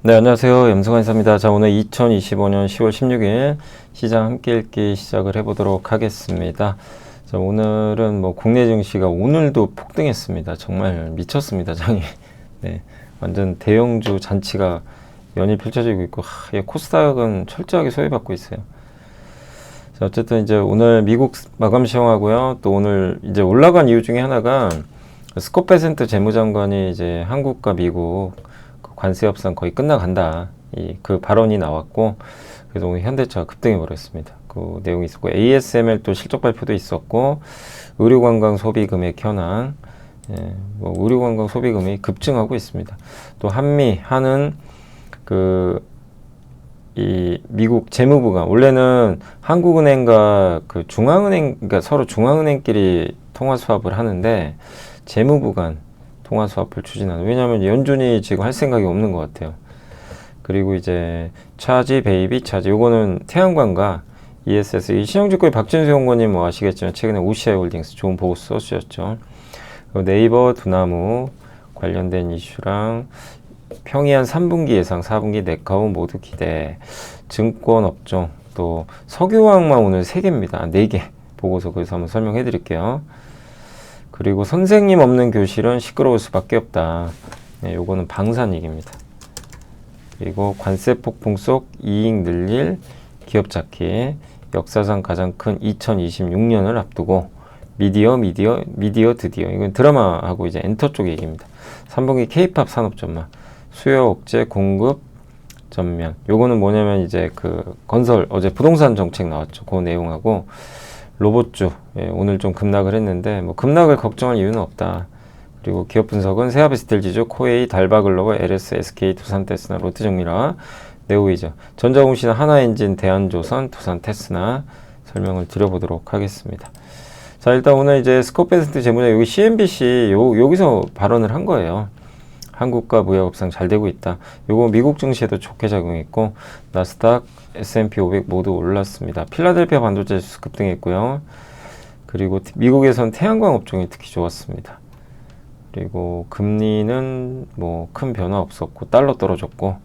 네, 안녕하세요. 염승환 이사입니다. 자, 오늘 2025년 10월 16일 시장 함께 읽기 시작을 해보도록 하겠습니다. 자, 오늘은 뭐 국내 증시가 오늘도 폭등했습니다. 정말 미쳤습니다, 장이. 네, 완전 대형주 잔치가 연이 펼쳐지고 있고, 코스닥은 철저하게 소외받고 있어요. 자, 어쨌든 이제 오늘 미국 마감 시황하고요. 또 오늘 이제 올라간 이유 중에 하나가 스콧 베센트 재무장관이 이제 한국과 미국 관세 협상 거의 끝나간다. 그 발언이 나왔고, 그래서 오늘 현대차가 급등해 버렸습니다. 그 내용이 있었고, ASML 또 실적 발표도 있었고, 의료관광 소비 금액 현황, 뭐 의료관광 소비 금액이 급증하고 있습니다. 또 한은 이 미국 재무부가 원래는 한국은행과 그 중앙은행, 그러니까 서로 중앙은행끼리 통화 수합을 하는데 재무부 간 통화 수합을 추진하는. 왜냐하면 연준이 지금 할 생각이 없는 것 같아요. 그리고 이제 차지, 베이비 차지, 요거는 태양광과 ESS, 이 신영증권의 박진수 연구원님 뭐 아시겠지만 최근에 오시아이 홀딩스 좋은 보고 써주셨죠. 네이버, 두나무 관련된 이슈랑 평이한 3분기 예상, 4분기 네카우 모두 기대, 증권 업종, 또 석유화학만 오늘 3개입니다. 4개 보고서. 그래서 한번 설명해 드릴게요. 그리고 선생님 없는 교실은 시끄러울 수밖에 없다. 네, 요거는 방산 얘기입니다. 그리고 관세 폭풍 속 이익 늘릴 기업 찾기, 역사상 가장 큰 2026년을 앞두고 미디어 드디어, 이건 드라마하고 이제 엔터 쪽 얘기입니다. 3분기 K-팝 산업 전망, 수요 억제 공급 전면. 요거는 뭐냐면 이제 그 건설, 어제 부동산 정책 나왔죠. 그 내용하고 로봇주, 오늘 좀 급락을 했는데 뭐 급락을 걱정할 이유는 없다. 그리고 기업 분석은 세아베스텔지주, 코웨이, 달바글로벌, LS, SK, 두산테스나, 롯데정밀화, 네오이저, 전자공시나 하나엔진, 대한조선, 두산테스나 설명을 드려보도록 하겠습니다. 자, 일단 오늘 이제 스콧 베센트 재무장, 여기 CNBC 여기서 발언을 한 거예요. 한국과 무역 협상 잘 되고 있다. 요거 미국 증시에도 좋게 작용했고, 나스닥, S&P 500 모두 올랐습니다. 필라델피아 반도체 지수 급등했고요. 그리고 미국에선 태양광 업종이 특히 좋았습니다. 그리고 금리는 뭐 큰 변화 없었고, 달러 떨어졌고,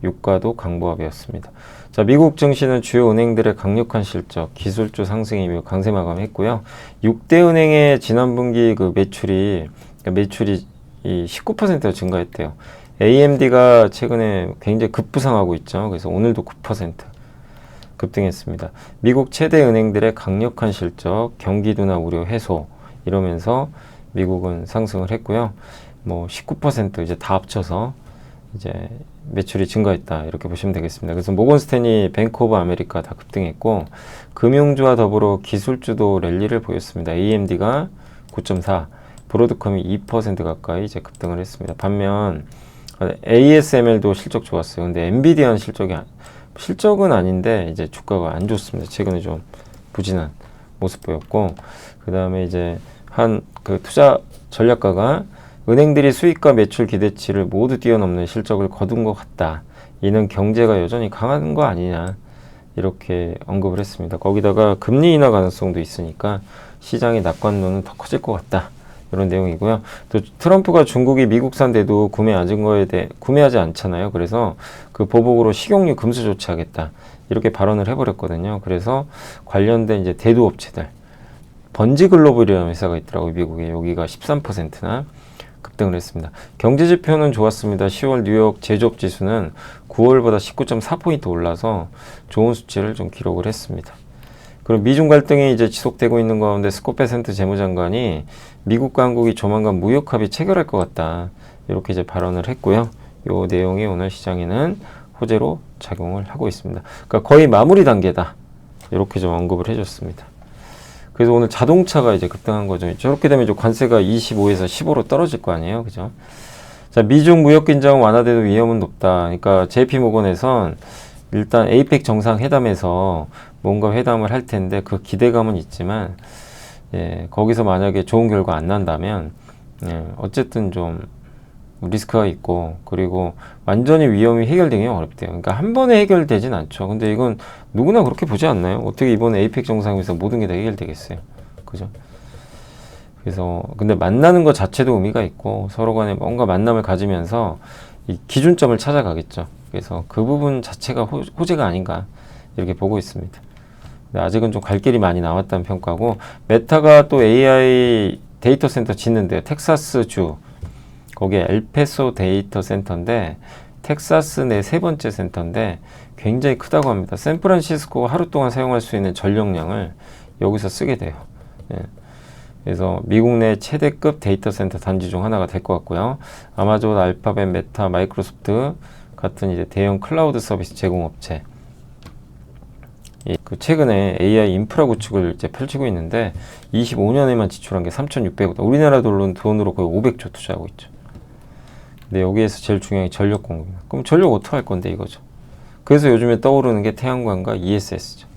유가도 강보합이었습니다. 자, 미국 증시는 주요 은행들의 강력한 실적, 기술주 상승이 강세 마감했고요. 6대 은행의 지난 분기 그 매출이 이 19%가 증가했대요. AMD가 최근에 굉장히 급부상하고 있죠. 그래서 오늘도 9% 급등했습니다. 미국 최대 은행들의 강력한 실적, 경기도나 우려 해소 이러면서 미국은 상승을 했고요. 뭐 19% 이제 다 합쳐서 이제 매출이 증가했다, 이렇게 보시면 되겠습니다. 그래서 모건스탠리, 뱅크 오브 아메리카 다 급등했고, 금융주와 더불어 기술주도 랠리를 보였습니다. AMD가 9.4, 브로드컴이 2% 가까이 이제 급등을 했습니다. 반면 ASML도 실적 좋았어요. 근데 엔비디아는 실적은 아닌데 이제 주가가 안 좋습니다. 최근에 좀 부진한 모습 보였고, 그 다음에 이제 한 그 투자 전략가가 은행들이 수익과 매출 기대치를 모두 뛰어넘는 실적을 거둔 것 같다. 이는 경제가 여전히 강한 거 아니냐, 이렇게 언급을 했습니다. 거기다가 금리 인하 가능성도 있으니까 시장의 낙관론은 더 커질 것 같다, 이런 내용이고요. 또 트럼프가 중국이 미국산 대도 구매하지 않잖아요. 그래서 그 보복으로 식용유 금수 조치하겠다, 이렇게 발언을 해버렸거든요. 그래서 관련된 이제 대도 업체들, 번지 글로벌이라는 회사가 있더라고요, 미국에. 여기가 13%나 급등을 했습니다. 경제 지표는 좋았습니다. 10월 뉴욕 제조업 지수는 9월보다 19.4포인트 올라서 좋은 수치를 좀 기록을 했습니다. 그리고 미중 갈등이 이제 지속되고 있는 가운데 스콧 베센트 재무장관이 미국과 한국이 조만간 무역 합의 체결할 것 같다, 이렇게 이제 발언을 했고요. 이 내용이 오늘 시장에는 호재로 작용을 하고 있습니다. 그러니까 거의 마무리 단계다, 이렇게 좀 언급을 해줬습니다. 그래서 오늘 자동차가 이제 급등한 거죠. 저렇게 되면 이제 관세가 25에서 15로 떨어질 거 아니에요, 그죠? 자, 미중 무역 긴장 완화돼도 위험은 높다. 그러니까 JP 모건에선 일단 에이펙 정상회담에서 뭔가 회담을 할 텐데 그 기대감은 있지만, 거기서 만약에 좋은 결과 안 난다면, 어쨌든 좀 리스크가 있고, 그리고 완전히 위험이 해결되기 어렵대요. 그러니까 한 번에 해결되진 않죠. 근데 이건 누구나 그렇게 보지 않나요? 어떻게 이번에 에이펙 정상회담에서 모든 게 다 해결되겠어요, 그죠? 그래서 근데 만나는 것 자체도 의미가 있고, 서로 간에 뭔가 만남을 가지면서 이 기준점을 찾아가겠죠. 그래서 그 부분 자체가 호재가 아닌가 이렇게 보고 있습니다. 아직은 좀 갈 길이 많이 남았다는 평가고, 메타가 또 AI 데이터 센터 짓는데요. 텍사스주 거기에 엘페소 데이터 센터인데 텍사스 내 세 번째 센터인데 굉장히 크다고 합니다. 샌프란시스코가 하루 동안 사용할 수 있는 전력량을 여기서 쓰게 돼요. 예. 그래서 미국 내 최대급 데이터 센터 단지 중 하나가 될 것 같고요. 아마존, 알파벳, 메타, 마이크로소프트 같은 이제 대형 클라우드 서비스 제공업체, 그 최근에 AI 인프라 구축을 이제 펼치고 있는데 25년에만 지출한 게 3,600억, 우리나라 돈으로 거의 500조 투자하고 있죠. 근데 여기에서 제일 중요한 게 전력 공급입니다. 그럼 전력 어떻게 할 건데 이거죠. 그래서 요즘에 떠오르는 게 태양광과 ESS죠.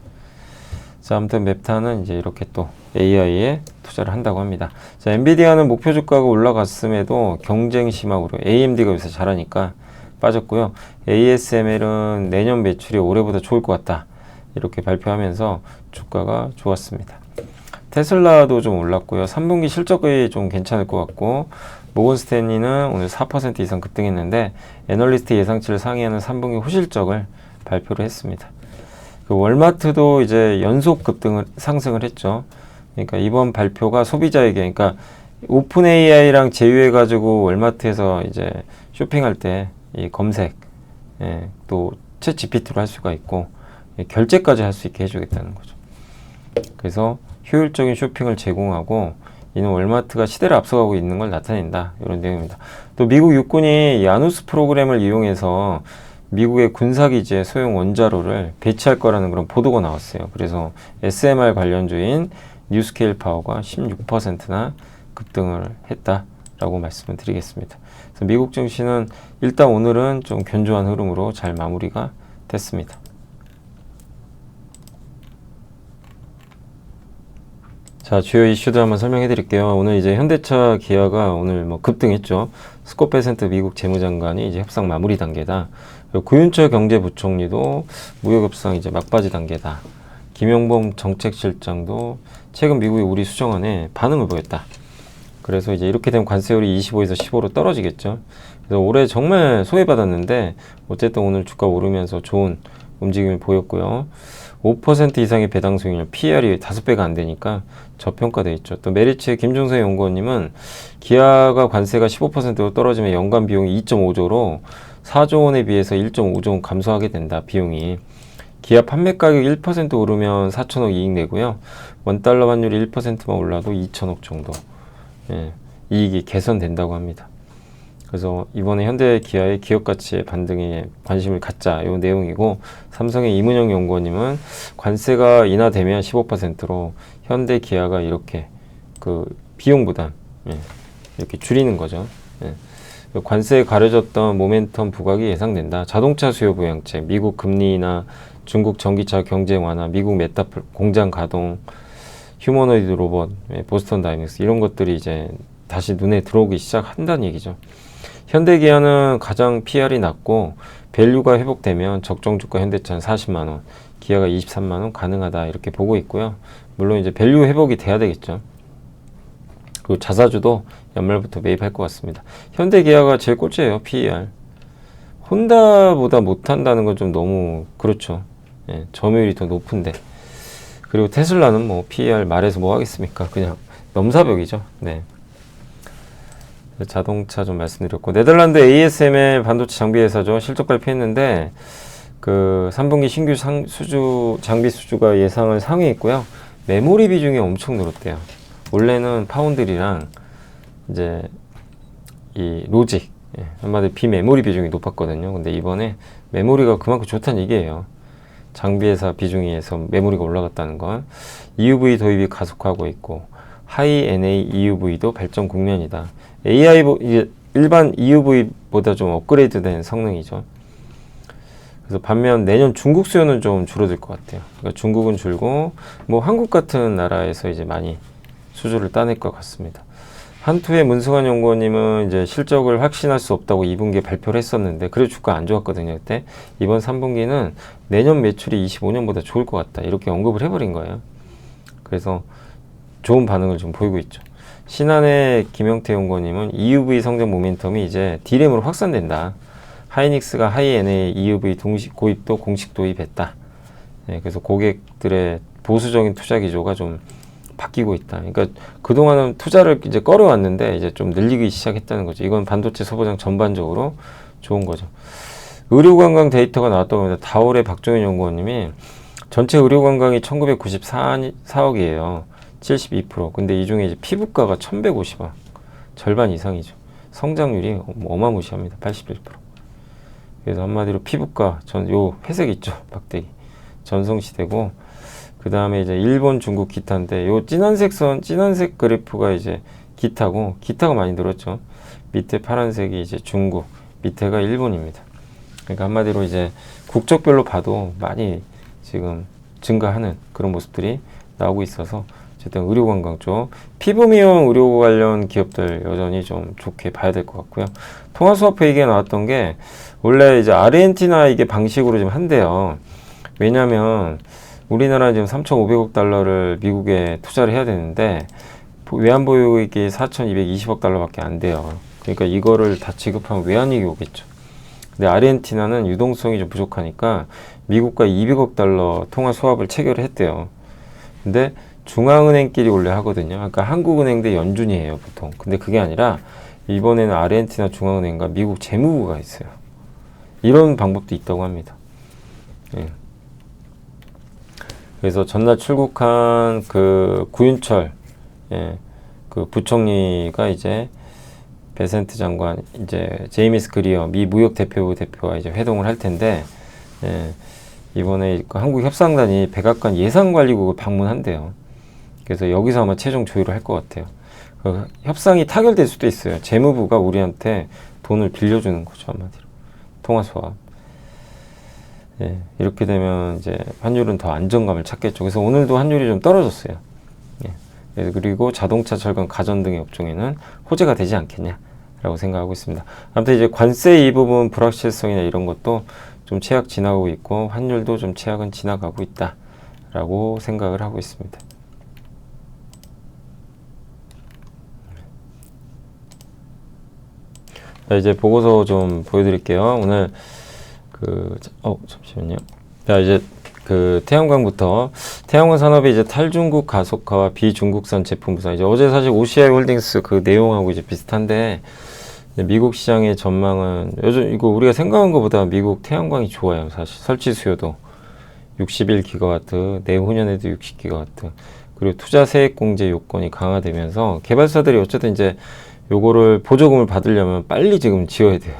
자, 아무튼 맵타는 이제 이렇게 또 AI에 투자를 한다고 합니다. 자, 엔비디아는 목표 주가가 올라갔음에도 경쟁 심하고로 AMD가 요새 잘하니까 빠졌고요. ASML은 내년 매출이 올해보다 좋을 것 같다, 이렇게 발표하면서 주가가 좋았습니다. 테슬라도 좀 올랐고요. 3분기 실적이 좀 괜찮을 것 같고, 모건스탠리는 오늘 4% 이상 급등했는데 애널리스트 예상치를 상회하는 3분기 후실적을 발표를 했습니다. 그 월마트도 이제 연속 상승을 했죠. 그러니까 이번 발표가 소비자에게, 그러니까 오픈 AI랑 제휴해가지고 월마트에서 이제 쇼핑할 때 이 검색, 또 챗 GPT로 할 수가 있고 결제까지 할 수 있게 해주겠다는 거죠. 그래서 효율적인 쇼핑을 제공하고 이는 월마트가 시대를 앞서가고 있는 걸 나타낸다, 이런 내용입니다. 또 미국 육군이 야누스 프로그램을 이용해서 미국의 군사기지에 소형 원자로를 배치할 거라는 그런 보도가 나왔어요. 그래서 SMR 관련주인 뉴스케일 파워가 16%나 급등을 했다라고 말씀을 드리겠습니다. 그래서 미국 증시는 일단 오늘은 좀 견조한 흐름으로 잘 마무리가 됐습니다. 자, 주요 이슈들 한번 설명해 드릴게요. 오늘 이제 현대차, 기아가 오늘 뭐 급등했죠. 스콧 베센트 미국 재무장관이 이제 협상 마무리 단계다. 그리고 구윤철 경제부총리도 무역 협상 이제 막바지 단계다. 김용범 정책실장도 최근 미국의 우리 수정안에 반응을 보였다. 그래서 이제 이렇게 되면 관세율이 25에서 15로 떨어지겠죠. 그래서 올해 정말 소외받았는데 어쨌든 오늘 주가 오르면서 좋은 움직임을 보였고요. 5% 이상의 배당 수익률, PR이 5배가 안 되니까 저평가되어 있죠. 또 메리츠의 김종세 연구원님은 기아가 관세가 15%로 떨어지면 연간 비용이 2.5조로 4조 원에 비해서 1.5조 원 감소하게 된다, 비용이. 기아 판매 가격 1% 오르면 4천억 이익 내고요. 원달러 환율이 1%만 올라도 2천억 정도 이익이 개선된다고 합니다. 그래서 이번에 현대 기아의 기업 가치의 반등에 관심을 갖자, 요 내용이고, 삼성의 이문영 연구원님은 관세가 인하되면 15%로 현대 기아가 이렇게 그 비용 부담 이렇게 줄이는 거죠. 관세에 가려졌던 모멘텀 부각이 예상된다. 자동차 수요 부양책, 미국 금리나 중국 전기차 경쟁 완화, 미국 메타 공장 가동, 휴머노이드 로봇, 보스턴 다이내믹스, 이런 것들이 이제 다시 눈에 들어오기 시작한다는 얘기죠. 현대기아는 가장 PR이 낮고 밸류가 회복되면 적정주가 현대차는 40만원, 기아가 23만원 가능하다, 이렇게 보고 있고요. 물론 이제 밸류 회복이 돼야 되겠죠. 그리고 자사주도 연말부터 매입할 것 같습니다. 현대기아가 제일 꼴찌예요, PER. 혼다보다 못한다는 건 좀 너무 그렇죠. 점유율이 더 높은데. 그리고 테슬라는 뭐 PER 말해서 뭐 하겠습니까? 그냥 넘사벽이죠. 네. 자동차 좀 말씀드렸고, 네덜란드 ASML 반도체 장비 회사죠. 실적 발표했는데 그 3분기 신규 장비 수주가 예상을 상회했고요. 메모리 비중이 엄청 늘었대요. 원래는 파운드리랑 이제 이 로직, 한마디로 비메모리 비중이 높았거든요. 근데 이번에 메모리가 그만큼 좋다는 얘기예요. 장비 회사 비중에서 메모리가 올라갔다는 건. EUV 도입이 가속하고 있고, 하이 NA EUV도 발전 국면이다. AI 일반 EUV보다 좀 업그레이드된 성능이죠. 그래서 반면 내년 중국 수요는 좀 줄어들 것 같아요. 그러니까 중국은 줄고 뭐 한국 같은 나라에서 이제 많이 수주를 따낼 것 같습니다. 한투의 문승환 연구원님은 이제 실적을 확신할 수 없다고 2분기에 발표를 했었는데, 그래도 주가 안 좋았거든요, 그때. 이번 3분기는 내년 매출이 25년보다 좋을 것 같다, 이렇게 언급을 해버린 거예요. 그래서 좋은 반응을 좀 보이고 있죠. 신한의 김영태 연구원님은 EUV 성장 모멘텀이 이제 D램으로 확산된다. 하이닉스가 하이-NA EUV 고입도 공식 도입했다. 네, 그래서 고객들의 보수적인 투자 기조가 좀 바뀌고 있다. 그러니까 그동안은 투자를 이제 꺼려왔는데 이제 좀 늘리기 시작했다는 거죠. 이건 반도체 소보장 전반적으로 좋은 거죠. 의료관광 데이터가 나왔다고 합니다. 다올의 박종현 연구원님이 전체 의료관광이 1994억이에요. 72%. 근데 이 중에 이제 피부과가 1150억. 절반 이상이죠. 성장률이 어마무시합니다. 81%. 그래서 한마디로 피부과, 요 회색 있죠. 막대기. 전성시대고, 그 다음에 이제 일본, 중국, 기타인데, 요 진한색 그래프가 이제 기타고, 기타가 많이 늘었죠. 밑에 파란색이 이제 중국, 밑에가 일본입니다. 그러니까 한마디로 이제 국적별로 봐도 많이 지금 증가하는 그런 모습들이 나오고 있어서 어쨌든 의료관광 쪽 피부 미용 의료 관련 기업들 여전히 좀 좋게 봐야 될 것 같고요. 통화수화표 얘기가 나왔던 게 원래 이제 아르헨티나 이게 방식으로 지금 한대요. 왜냐하면 우리나라 지금 3,500억 달러를 미국에 투자를 해야 되는데 외환보유액이 4,220억 달러밖에 안 돼요. 그러니까 이거를 다 지급하면 외환이익이 오겠죠. 근데 아르헨티나는 유동성이 좀 부족하니까 미국과 200억 달러 통화 수합을 체결을 했대요. 근데 중앙은행끼리 원래 하거든요. 그러니까 한국은행 대 연준이에요, 보통. 근데 그게 아니라 이번에는 아르헨티나 중앙은행과 미국 재무부가 있어요. 이런 방법도 있다고 합니다. 예. 그래서 전날 출국한 그 구윤철, 예, 그 부총리가 이제 베센트 장관, 이제 제이미스 그리어 미 무역대표부 대표와 이제 회동을 할 텐데, 예, 이번에 그 한국협상단이 백악관 예산관리국을 방문한대요. 그래서 여기서 아마 최종 조율을 할 것 같아요. 그 협상이 타결될 수도 있어요. 재무부가 우리한테 돈을 빌려주는 거죠, 한마디로. 통화수합. 예, 이렇게 되면 이제 환율은 더 안정감을 찾겠죠. 그래서 오늘도 환율이 좀 떨어졌어요. 예, 그리고 자동차, 철강, 가전 등의 업종에는 호재가 되지 않겠냐라고 생각하고 있습니다. 아무튼 이제 관세 이 부분 불확실성이나 이런 것도 좀 최악 지나가고 있고 환율도 좀 최악은 지나가고 있다라고 생각을 하고 있습니다. 자, 이제 보고서 좀 보여드릴게요. 오늘 잠시만요. 자, 이제 태양광부터 태양광 산업의 이제 탈중국 가속화와 비중국산 제품 부산. 이제 어제 사실 OCI 홀딩스 그 내용하고 이제 비슷한데 미국 시장의 전망은 요즘 이거 우리가 생각한 것보다 미국 태양광이 좋아요. 사실 설치 수요도 61기가와트, 내후년에도 60기가와트. 그리고 투자 세액 공제 요건이 강화되면서 개발사들이 어쨌든 이제 요거를 보조금을 받으려면 빨리 지금 지어야 돼요.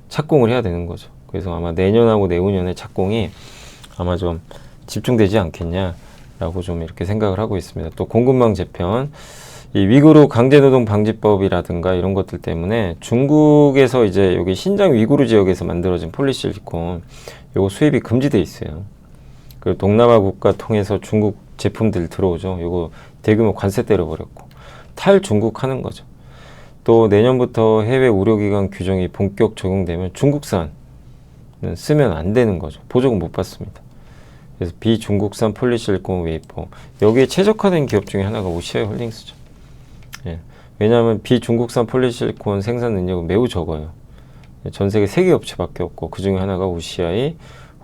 착공을 해야 되는 거죠. 그래서 아마 내년하고 내후년에 착공이 아마 좀 집중되지 않겠냐라고 좀 이렇게 생각을 하고 있습니다. 또 공급망 재편, 이 위구르 강제노동 방지법이라든가 이런 것들 때문에 중국에서 이제 여기 신장 위구르 지역에서 만들어진 폴리실리콘 요거 수입이 금지돼 있어요. 그리고 동남아 국가 통해서 중국 제품들 들어오죠. 요거 대규모 관세 때려버렸고 탈중국 하는 거죠. 또 내년부터 해외 의료기관 규정이 본격 적용되면 중국산 쓰면 안 되는 거죠. 보조금 못 받습니다. 그래서 비중국산 폴리실리콘 웨이퍼 여기에 최적화된 기업 중에 하나가 OCI 홀딩스죠. 예. 왜냐하면 비중국산 폴리실리콘 생산 능력은 매우 적어요. 전 세계 3개 업체밖에 없고 그 중에 하나가 OCI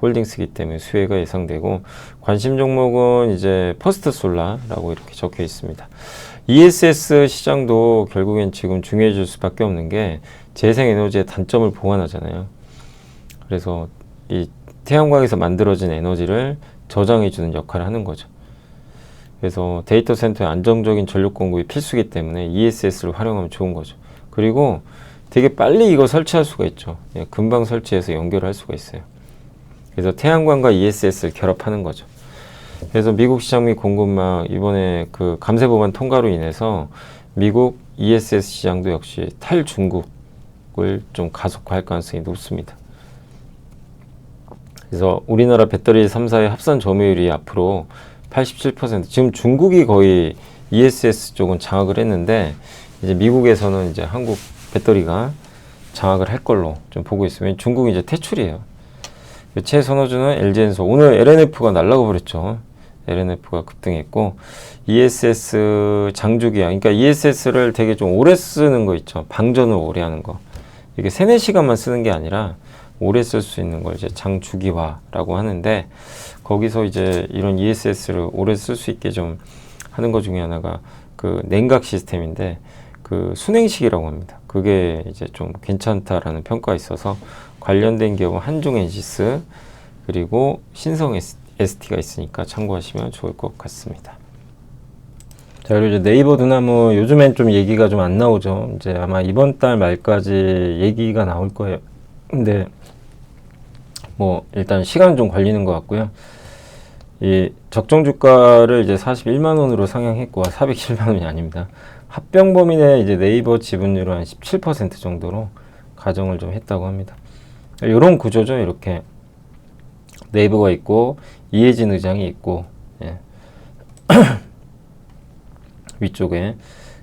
홀딩스이기 때문에 수혜가 예상되고 관심 종목은 이제 퍼스트 솔라라고 이렇게 적혀 있습니다. ESS 시장도 결국엔 지금 중요해질 수밖에 없는 게 재생에너지의 단점을 보완하잖아요. 그래서 이 태양광에서 만들어진 에너지를 저장해주는 역할을 하는 거죠. 그래서 데이터 센터의 안정적인 전력 공급이 필수이기 때문에 ESS를 활용하면 좋은 거죠. 그리고 되게 빨리 이거 설치할 수가 있죠. 금방 설치해서 연결할 수가 있어요. 그래서 태양광과 ESS를 결합하는 거죠. 그래서 미국 시장 및 공급망 이번에 그 감세 법안 통과로 인해서 미국 ESS 시장도 역시 탈중국을 좀 가속화할 가능성이 높습니다. 그래서 우리나라 배터리 3사의 합산 점유율이 앞으로 87%, 지금 중국이 거의 ESS 쪽은 장악을 했는데 이제 미국에서는 이제 한국 배터리가 장악을 할 걸로 좀 보고 있으면 중국이 이제 퇴출이에요. 최선호주는 LG엔소, 오늘 LNF가 날아가 버렸죠. LNF가 급등했고 ESS 장주기야. 그러니까 ESS를 되게 좀 오래 쓰는 거 있죠. 방전을 오래 하는 거. 이게 3-4시간만 쓰는 게 아니라 오래 쓸 수 있는 걸 이제 장주기화라고 하는데, 거기서 이제 이런 ESS를 오래 쓸 수 있게 좀 하는 것 중에 하나가 그 냉각 시스템인데, 그 순행식이라고 합니다. 그게 이제 좀 괜찮다라는 평가가 있어서 관련된 기업은 한중 엔시스 그리고 신성 ST가 있으니까 참고하시면 좋을 것 같습니다. 자, 그리고 이제 네이버 두나무 요즘엔 좀 얘기가 좀 안 나오죠. 이제 아마 이번 달 말까지 얘기가 나올 거예요. 근데 뭐 일단 시간 좀 걸리는 것 같고요. 이 적정 주가를 이제 41만 원으로 상향했고 407만 원이 아닙니다. 합병 범위 내 이제 네이버 지분율은 한 17% 정도로 가정을 좀 했다고 합니다. 이런 구조죠. 이렇게 네이버가 있고 이해진 의장이 있고, 예. 위쪽에,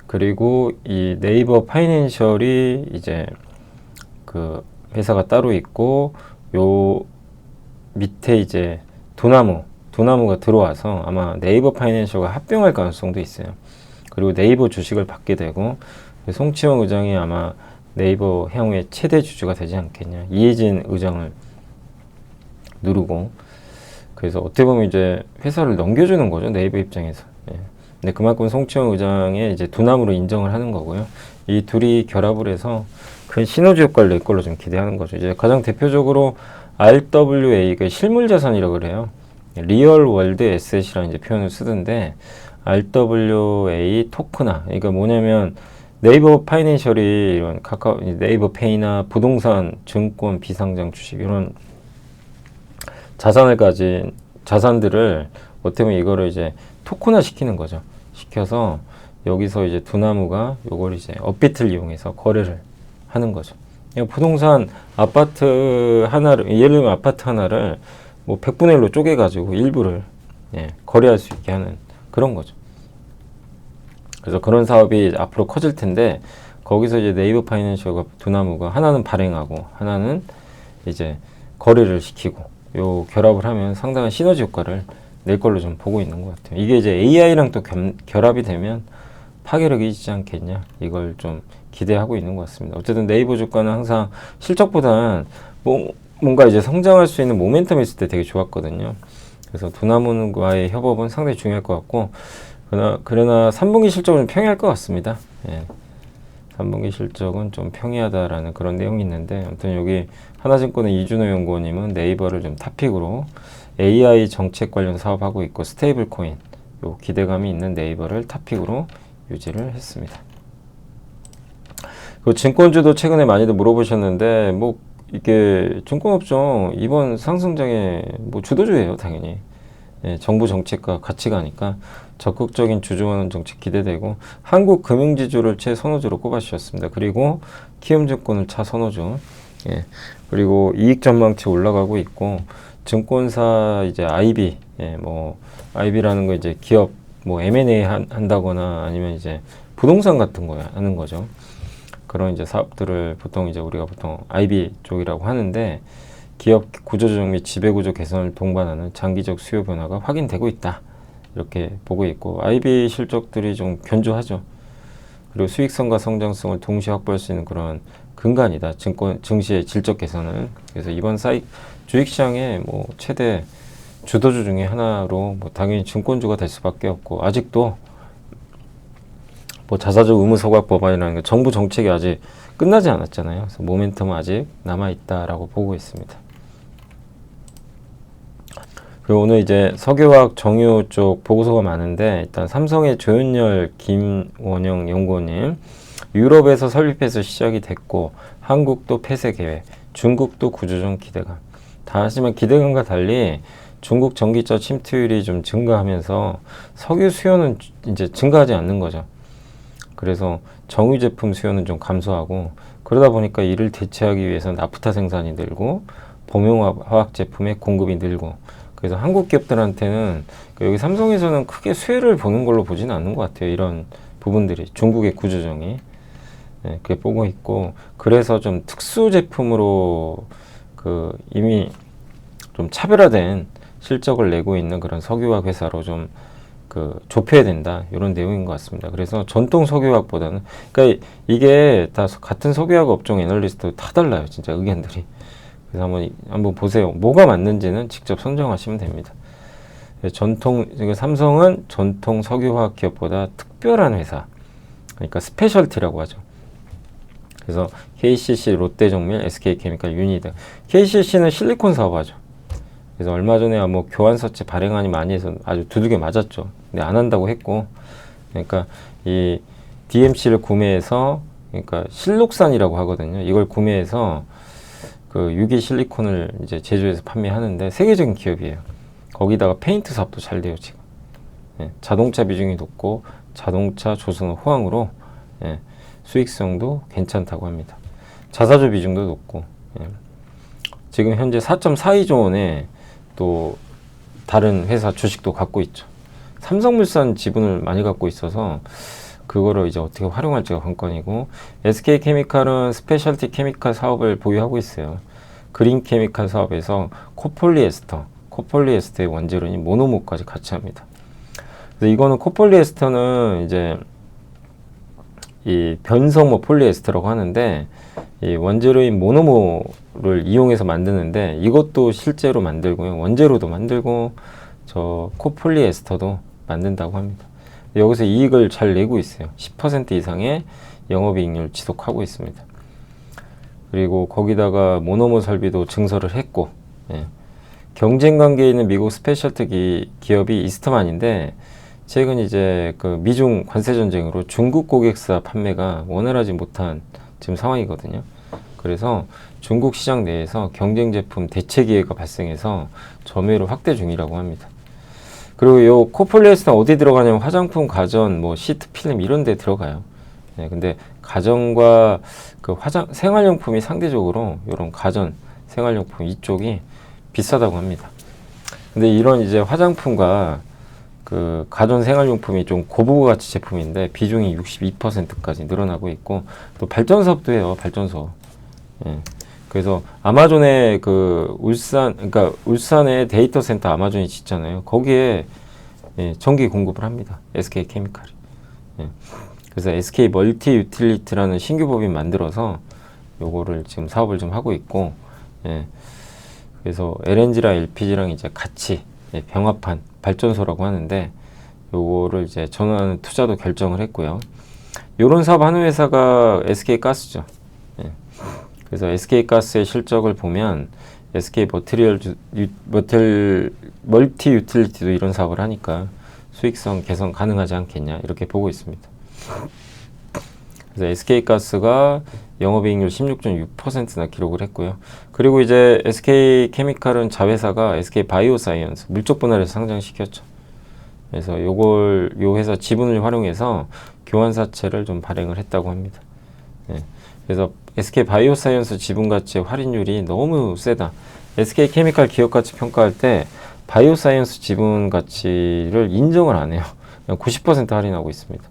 그리고 이 네이버 파이낸셜이 이제 그 회사가 따로 있고, 요 밑에 이제 두나무가 들어와서 아마 네이버 파이낸셜과 합병할 가능성도 있어요. 그리고 네이버 주식을 받게 되고, 송치영 의장이 아마 네이버 향후의 최대 주주가 되지 않겠냐, 이해진 의장을 누르고. 그래서 어떻게 보면 이제 회사를 넘겨주는 거죠, 네이버 입장에서. 예. 근데 그만큼 송치영 의장의 이제 두나무로 인정을 하는 거고요. 이 둘이 결합을 해서 큰 시너지 효과를 낼 걸로 좀 기대하는 거죠. 이제 가장 대표적으로 RWA, 그 실물 자산이라고 그래요. 리얼 월드 에셋이라는 이제 표현을 쓰던데, RWA 토크나, 그러니까 뭐냐면 네이버 파이낸셜이 이런 네이버 페이나 부동산, 증권, 비상장 주식 이런 자산을 가진 자산들을 어떻게 보면 이거를 이제 토큰화 시키는 거죠. 시켜서 여기서 이제 두나무가 요걸 이제 업비트를 이용해서 거래를 하는 거죠. 부동산 아파트 하나를, 예를 들면 아파트 하나를 뭐 100분의 1로 쪼개가지고 일부를, 예, 거래할 수 있게 하는 그런 거죠. 그래서 그런 사업이 앞으로 커질 텐데, 거기서 이제 네이버 파이낸셜과 두나무가 하나는 발행하고 하나는 이제 거래를 시키고, 요 결합을 하면 상당한 시너지 효과를 낼 걸로 좀 보고 있는 것 같아요. 이게 이제 AI랑 또 결합이 되면 파괴력이 있지 않겠냐, 이걸 좀 기대하고 있는 것 같습니다. 어쨌든 네이버 주가는 항상 실적보다는 뭔가 이제 성장할 수 있는 모멘텀이 있을 때 되게 좋았거든요. 그래서 두나무와의 협업은 상당히 중요할 것 같고, 그러나 3분기 실적은 평이할 것 같습니다. 예. 3분기 실적은 좀 평이하다라는 그런 내용이 있는데, 아무튼 여기 하나증권의 이준호 연구원님은 네이버를 좀 탑픽으로 AI 정책 관련 사업하고 있고 스테이블 코인, 요 기대감이 있는 네이버를 탑픽으로 유지를 했습니다. 그 증권주도 최근에 많이들 물어보셨는데, 뭐 이게 증권업종 이번 상승장의 뭐 주도주예요, 당연히. 예, 정부 정책과 같이 가니까 적극적인 주주원 정책 기대되고, 한국 금융지주를 최선호주로 꼽아주셨습니다. 그리고 키움증권을 차선호주, 예, 그리고 이익 전망치 올라가고 있고, 증권사 이제 IB, 예, 뭐 IB라는 거 이제 기업 뭐 M&A 한다거나 아니면 이제 부동산 같은 거 하는 거죠. 그런 이제 사업들을 보통 이제 우리가 보통 IB 쪽이라고 하는데, 기업 구조조정 및 지배구조 개선을 동반하는 장기적 수요 변화가 확인되고 있다, 이렇게 보고 있고, IB 실적들이 좀 견조하죠. 그리고 수익성과 성장성을 동시에 확보할 수 있는 그런 근간이다, 증시의 질적 개선을. 그래서 이번 주식시장의 뭐 최대 주도주 중에 하나로 뭐 당연히 증권주가 될 수밖에 없고, 아직도 뭐 자사주 의무 소각 법안이라는 게 정부 정책이 아직 끝나지 않았잖아요. 그래서 모멘텀은 아직 남아 있다라고 보고 있습니다. 그리고 오늘 이제 석유화학 정유 쪽 보고서가 많은데, 일단 삼성의 조윤열 김원영 연구원님, 유럽에서 설립해서 시작이 됐고 한국도 폐쇄 계획, 중국도 구조조정 기대감. 하지만 기대감과 달리 중국 전기차 침투율이 좀 증가하면서 석유 수요는 이제 증가하지 않는 거죠. 그래서 정유 제품 수요는 좀 감소하고, 그러다 보니까 이를 대체하기 위해서 나프타 생산이 늘고 범용화학 제품의 공급이 늘고, 그래서 한국 기업들한테는 여기 삼성에서는 크게 수혜를 보는 걸로 보지는 않는 것 같아요. 이런 부분들이 중국의 구조정이, 네, 그게 보고 있고, 그래서 좀 특수 제품으로 그 이미 좀 차별화된 실적을 내고 있는 그런 석유화학 회사로 좀 그 좁혀야 된다, 이런 내용인 것 같습니다. 그래서 전통 석유화학보다는, 그러니까 이게 다 같은 석유화학 업종 애널리스트 다 달라요, 진짜 의견들이. 그래서 한번 보세요. 뭐가 맞는지는 직접 선정하시면 됩니다. 삼성은 전통 석유화학 기업보다 특별한 회사, 그러니까 스페셜티라고 하죠. 그래서 KCC, 롯데정밀, SK케미칼, 유니드. KCC는 실리콘 사업하죠. 그래서 얼마 전에 뭐 교환사채 발행안이 많이 해서 아주 두들겨 맞았죠. 근데 안 한다고 했고, 그러니까 이 DMC를 구매해서, 그러니까 실록산이라고 하거든요. 이걸 구매해서 그 유기 실리콘을 이제 제조해서 판매하는데 세계적인 기업이에요. 거기다가 페인트 사업도 잘 돼요 지금. 자동차 비중이 높고 자동차 조선 호황으로 수익성도 괜찮다고 합니다. 자사주 비중도 높고 지금 현재 4.42조 원에 또 다른 회사 주식도 갖고 있죠. 삼성물산 지분을 많이 갖고 있어서 그거를 이제 어떻게 활용할지가 관건이고, SK케미칼은 스페셜티 케미칼 사업을 보유하고 있어요. 그린 케미칼 사업에서 코폴리에스터의 원재료인 모노모까지 같이 합니다. 그래서 이거는 코폴리에스터는 이제 이 변성모 폴리에스터라고 하는데, 이 원재료인 모노모를 이용해서 만드는데 이것도 실제로 만들고요. 원재료도 만들고 저 코폴리에스터도 만든다고 합니다. 여기서 이익을 잘 내고 있어요. 10% 이상의 영업이익률 지속하고 있습니다. 그리고 거기다가 모노모 설비도 증설을 했고, 경쟁 관계에 있는 미국 스페셜티 기업이 이스트만인데, 최근 이제 그 미중 관세 전쟁으로 중국 고객사 판매가 원활하지 못한 지금 상황이거든요. 그래서 중국 시장 내에서 경쟁 제품 대체 기회가 발생해서 점유율을 확대 중이라고 합니다. 그리고 요 코폴리에스터는 어디 들어가냐면 화장품, 가전, 뭐 시트, 필름 이런 데 들어가요. 근데 가전과 그 생활용품이 상대적으로 이런 가전, 생활용품 이쪽이 비싸다고 합니다. 근데 이런 이제 화장품과 그 가전 생활용품이 좀 고부가치 제품인데 비중이 62%까지 늘어나고 있고, 또 발전사업도 해요. 발전소. 그래서 아마존의 그 그러니까 울산에 데이터 센터 아마존이 짓잖아요. 거기에 전기 공급을 합니다. SK케미칼이. 그래서 SK 멀티 유틸리티라는 신규 법인 만들어서 요거를 지금 사업을 좀 하고 있고, 그래서 LNG랑 LPG랑 이제 같이 병합한 발전소라고 하는데, 요거를 이제 전환하는 투자도 결정을 했고요. 요런 사업 하는 회사가 SK가스죠. 그래서 SK가스의 실적을 보면 SK 멀티 유틸리티도 이런 사업을 하니까 수익성 개선 가능하지 않겠냐 이렇게 보고 있습니다. 그래서 SK가스가 영업이익률 16.6%나 기록을 했고요. 그리고 이제 SK케미칼은 자회사가 SK바이오사이언스 물적 분할해서 상장시켰죠. 그래서 요 회사 지분을 활용해서 교환사채를 좀 발행을 했다고 합니다. 그래서 SK바이오사이언스 지분 가치의 할인율이 너무 세다. SK케미칼 기업 가치 평가할 때 바이오사이언스 지분 가치를 인정을 안 해요. 그냥 90% 할인하고 있습니다.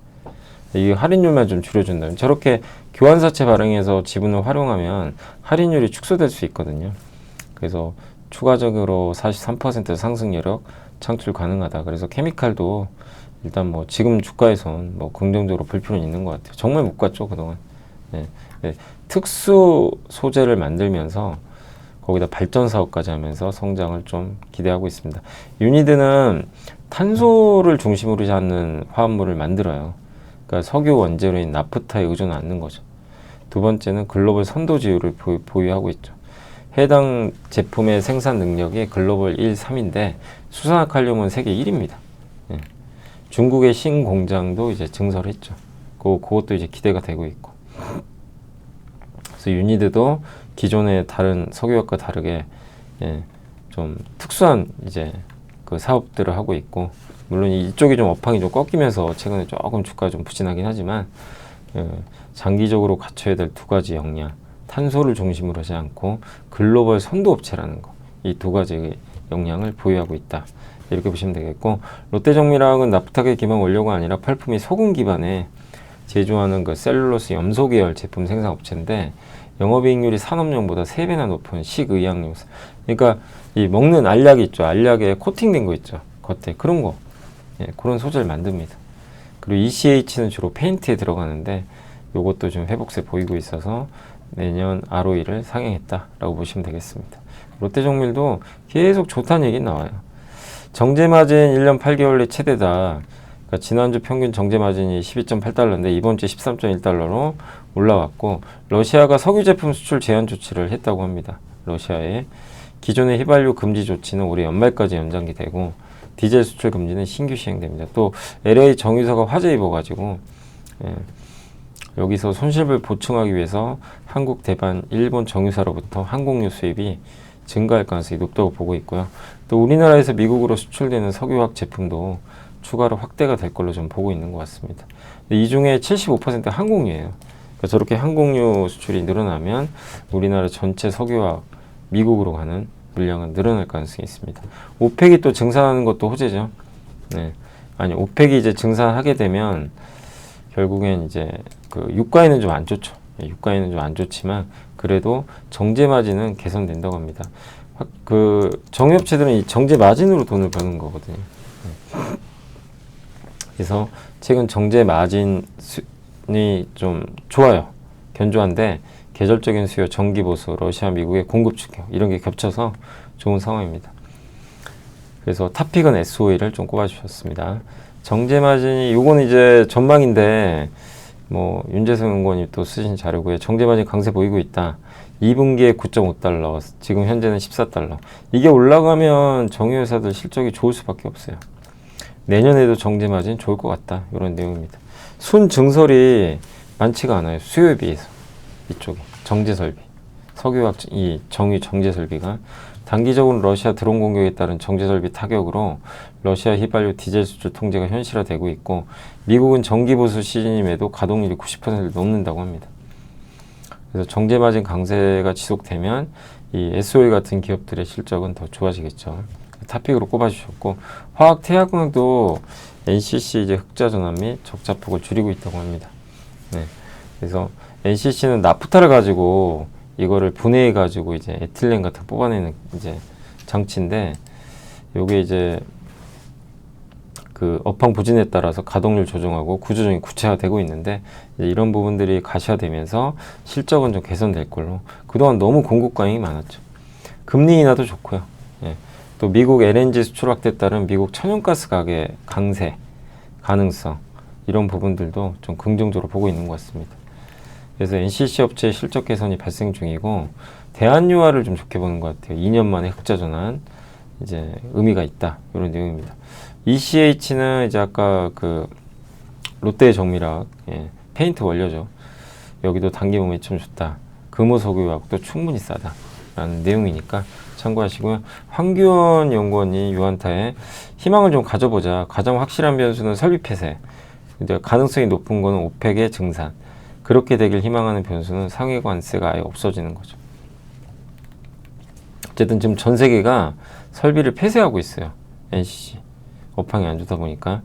이 할인율만 좀 줄여준다면, 저렇게 교환사채 발행해서 지분을 활용하면 할인율이 축소될 수 있거든요. 그래서 추가적으로 43% 상승 여력 창출 가능하다. 그래서 케미칼도 일단 뭐 지금 주가에선 뭐 긍정적으로 볼 필요는 있는 것 같아요. 정말 못 갔죠 그동안. 특수 소재를 만들면서 거기다 발전 사업까지 하면서 성장을 좀 기대하고 있습니다. 유니드는 탄소를 중심으로 하는 화합물을 만들어요. 그러니까 석유 원재료인 나프타에 의존하지 않는 거죠. 두 번째는 글로벌 선도지율을 보유하고 있죠. 해당 제품의 생산 능력이 글로벌 1, 3인데 수산화칼륨은 세계 1위입니다. 중국의 신공장도 이제 증설했죠. 그것도 이제 기대가 되고 있고. 그래서 유니드도 기존의 다른 석유학과 다르게 좀 특수한 이제 그 사업들을 하고 있고, 물론 이쪽이 좀 업황이 좀 꺾이면서 최근에 조금 주가가 좀 부진하긴 하지만, 장기적으로 갖춰야 될 두 가지 역량, 탄소를 중심으로 하지 않고 글로벌 선도업체라는 거, 이 두 가지 역량을 보유하고 있다. 이렇게 보시면 되겠고, 롯데정밀화학은 납작의 기반 원료가 아니라 펄프 및 소금 기반에 제조하는 그 셀룰로스 염소 계열 제품 생산 업체인데, 영업이익률이 산업용보다 3배나 높은 식의약용. 그러니까 이 먹는 알약 있죠. 알약에 코팅된 거 있죠. 겉에 그런 거. 그런 소재를 만듭니다. 그리고 ECH는 주로 페인트에 들어가는데 요것도 좀 회복세 보이고 있어서 내년 ROE를 상향했다라고 보시면 되겠습니다. 롯데정밀도 계속 좋다는 얘기 나와요. 정제마진 1년 8개월 내 최대다. 그러니까 지난주 평균 정제마진이 12.8달러인데 이번 주 13.1달러로 올라왔고, 러시아가 석유 제품 수출 제한 조치를 했다고 합니다. 러시아에 기존의 휘발유 금지 조치는 올해 연말까지 연장이 되고, 디젤 수출 금지는 신규 시행됩니다. 또 LA 정유사가 화재 입어가지고 여기서 손실을 보충하기 위해서 한국, 대만, 일본 정유사로부터 항공유 수입이 증가할 가능성이 높다고 보고 있고요. 또 우리나라에서 미국으로 수출되는 석유화학 제품도 추가로 확대가 될 걸로 좀 보고 있는 것 같습니다. 이 중에 75%가 항공유예요. 그러니까 저렇게 항공유 수출이 늘어나면 우리나라 전체 석유화학 미국으로 가는 물량은 늘어날 가능성이 있습니다. 오펙이 또 증산하는 것도 호재죠. 네. 아니, 오펙이 이제 증산하게 되면 결국엔 이제 그 유가에는 좀 안 좋죠. 유가에는 좀 안 좋지만 그래도 정제 마진은 개선된다고 합니다. 그 정유업체들은 이 정제 마진으로 돈을 버는 거거든요. 그래서 최근 정제 마진이 좀 좋아요. 견조한데 계절적인 수요, 정기 보수, 러시아, 미국의 공급 축형 이런 게 겹쳐서 좋은 상황입니다. 그래서 탑픽은 SOE를 좀 꼽아주셨습니다. 정제 마진이 요건 이제 전망인데 뭐 윤재성 연구원이 또 쓰신 자료고요. 정제 마진 강세 보이고 있다. 2분기에 9.5달러, 지금 현재는 14달러. 이게 올라가면 정유회사들 실적이 좋을 수밖에 없어요. 내년에도 정제 마진 좋을 것 같다. 이런 내용입니다. 순 증설이 많지가 않아요. 수요에 비해서. 이쪽에 정제 설비, 석유화학 이 정유 정제 설비가 단기적으로 러시아 드론 공격에 따른 정제 설비 타격으로 러시아 휘발유 디젤 수출 통제가 현실화되고 있고, 미국은 정기 보수 시즌임에도 가동률이 90%를 넘는다고 합니다. 그래서 정제 마진 강세가 지속되면 이 SOE 같은 기업들의 실적은 더 좋아지겠죠. 탑픽으로 꼽아주셨고, 화학 태양광도 NCC 이제 흑자 전환 및 적자 폭을 줄이고 있다고 합니다. 네. 그래서 NCC는 나프타를 가지고 이거를 분해해 가지고 이제 에틸렌 같은 거 뽑아내는 이제 장치인데, 요게 이제 그 업황 부진에 따라서 가동률 조정하고 구조조정이 구체화되고 있는데, 이제 이런 부분들이 가시화되면서 실적은 좀 개선될 걸로. 그동안 너무 공급 과잉이 많았죠. 금리 인하도 좋고요. 예. 또 미국 LNG 수출 확대에 따른 미국 천연가스 가격 강세 가능성, 이런 부분들도 좀 긍정적으로 보고 있는 것 같습니다. 그래서 NCC 업체의 실적 개선이 발생 중이고, 대한유화를 좀 좋게 보는 것 같아요. 2년 만에 흑자 전환, 이제 의미가 있다. 이런 내용입니다. ECH는 이제 아까 그 롯데 정밀화학, 페인트 원료죠. 여기도 단기 모멘텀 좋다. 금호석유화학도 충분히 싸다. 라는 내용이니까 참고하시고요. 황규원 연구원이 유한타에 희망을 좀 가져보자. 가장 확실한 변수는 설비 폐쇄. 이제 가능성이 높은 거는 오펙의 증산. 그렇게 되길 희망하는 변수는 상해 관세가 아예 없어지는 거죠. 어쨌든 지금 전 세계가 설비를 폐쇄하고 있어요. NCC. 업황이 안 좋다 보니까.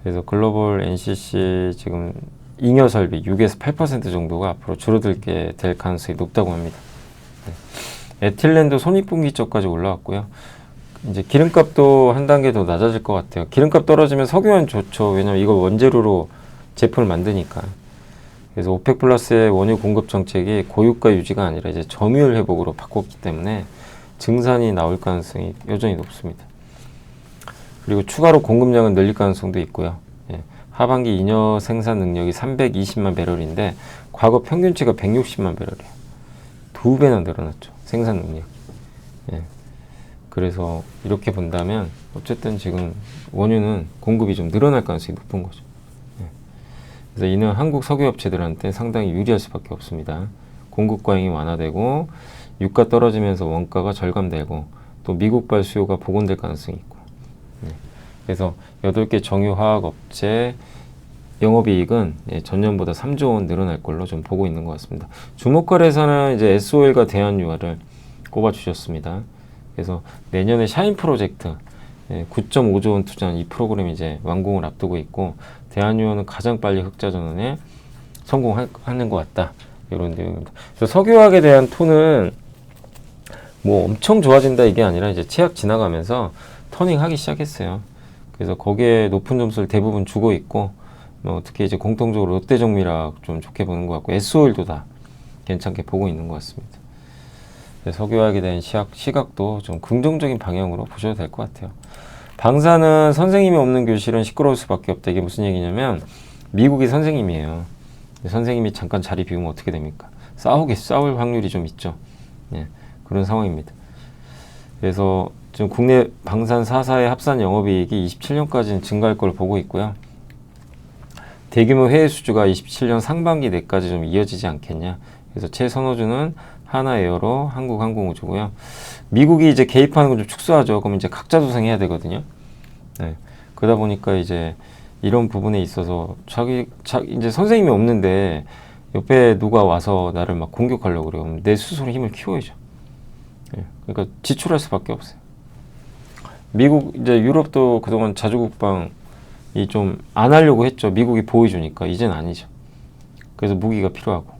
그래서 글로벌 NCC 지금 잉여 설비 6에서 8% 정도가 앞으로 줄어들게 될 가능성이 높다고 합니다. 네. 에틸렌도 손익분기점까지 올라왔고요. 이제 기름값도 한 단계 더 낮아질 것 같아요. 기름값 떨어지면 석유는 좋죠. 왜냐면 이거 원재료로 제품을 만드니까. 그래서 오펙 플러스의 원유 공급 정책이 고유가 유지가 아니라 이제 점유율 회복으로 바꿨기 때문에 증산이 나올 가능성이 여전히 높습니다. 그리고 추가로 공급량은 늘릴 가능성도 있고요. 예. 하반기 잉여 생산 능력이 320만 배럴인데 과거 평균치가 160만 배럴이에요. 2배나 늘어났죠. 생산 능력. 예. 그래서 이렇게 본다면 어쨌든 지금 원유는 공급이 좀 늘어날 가능성이 높은 거죠. 그래서 이는 한국 석유업체들한테 상당히 유리할 수밖에 없습니다. 공급 과잉이 완화되고 유가 떨어지면서 원가가 절감되고 또 미국발 수요가 복원될 가능성이 있고. 그래서 8개 정유화학업체 영업이익은 전년보다 3조 원 늘어날 걸로 좀 보고 있는 것 같습니다. 주목거래에서는 이제 SOL과 대한유화를 꼽아주셨습니다. 그래서 내년에 샤인 프로젝트 9.5조 원 투자한 이 프로그램이 이제 완공을 앞두고 있고, 대한유화는 가장 빨리 흑자 전환에 성공하는 것 같다. 이런 내용입니다. 그래서 석유화학에 대한 톤은 뭐 엄청 좋아진다 이게 아니라 이제 최악 지나가면서 터닝하기 시작했어요. 그래서 거기에 높은 점수를 대부분 주고 있고, 뭐 특히 이제 공통적으로 롯데정밀화학 좀 좋게 보는 것 같고, SOL도 다 괜찮게 보고 있는 것 같습니다. 석유화학에 대한 시각도 좀 긍정적인 방향으로 보셔도 될 것 같아요. 방사는 선생님이 없는 교실은 시끄러울 수밖에 없다. 이게 무슨 얘기냐면 미국이 선생님이에요. 선생님이 잠깐 자리 비우면 어떻게 됩니까? 싸울 확률이 좀 있죠. 네, 그런 상황입니다. 그래서 지금 국내 방산 4사의 합산 영업이익이 27년까지는 증가할 걸 보고 있고요. 대규모 해외 수주가 27년 상반기 내까지 좀 이어지지 않겠냐. 그래서 최선호주는 하나에어로 한국항공우주고요. 미국이 이제 개입하는 건 좀 축소하죠. 그럼 이제 각자 도생해야 되거든요. 네. 그러다 보니까 이제 이런 부분에 있어서 이제 선생님이 없는데 옆에 누가 와서 나를 막 공격하려고 그래요. 그럼 내 스스로 힘을 키워야죠. 네. 그러니까 지출할 수밖에 없어요. 미국, 이제 유럽도 그동안 자주국방이 좀 안 하려고 했죠. 미국이 보여주니까. 이젠 아니죠. 그래서 무기가 필요하고.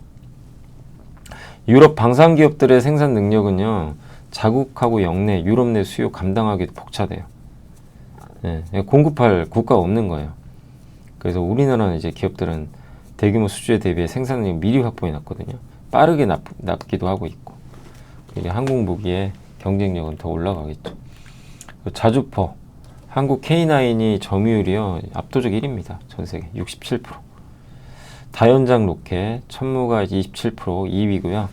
유럽 방산 기업들의 생산 능력은요, 자국하고 역내, 유럽 내 수요 감당하기도 벅차대요. 네, 공급할 국가가 없는 거예요. 그래서 우리나라는 이제 기업들은 대규모 수주에 대비해 생산 능력 미리 확보해 놨거든요. 빠르게 납기도 하고 있고. 이제 한국 무기의 경쟁력은 더 올라가겠죠. 자주포, 한국 K9이 점유율이요, 압도적 1위입니다. 전 세계 67%. 다연장 로켓, 천무가 27% 2위고요.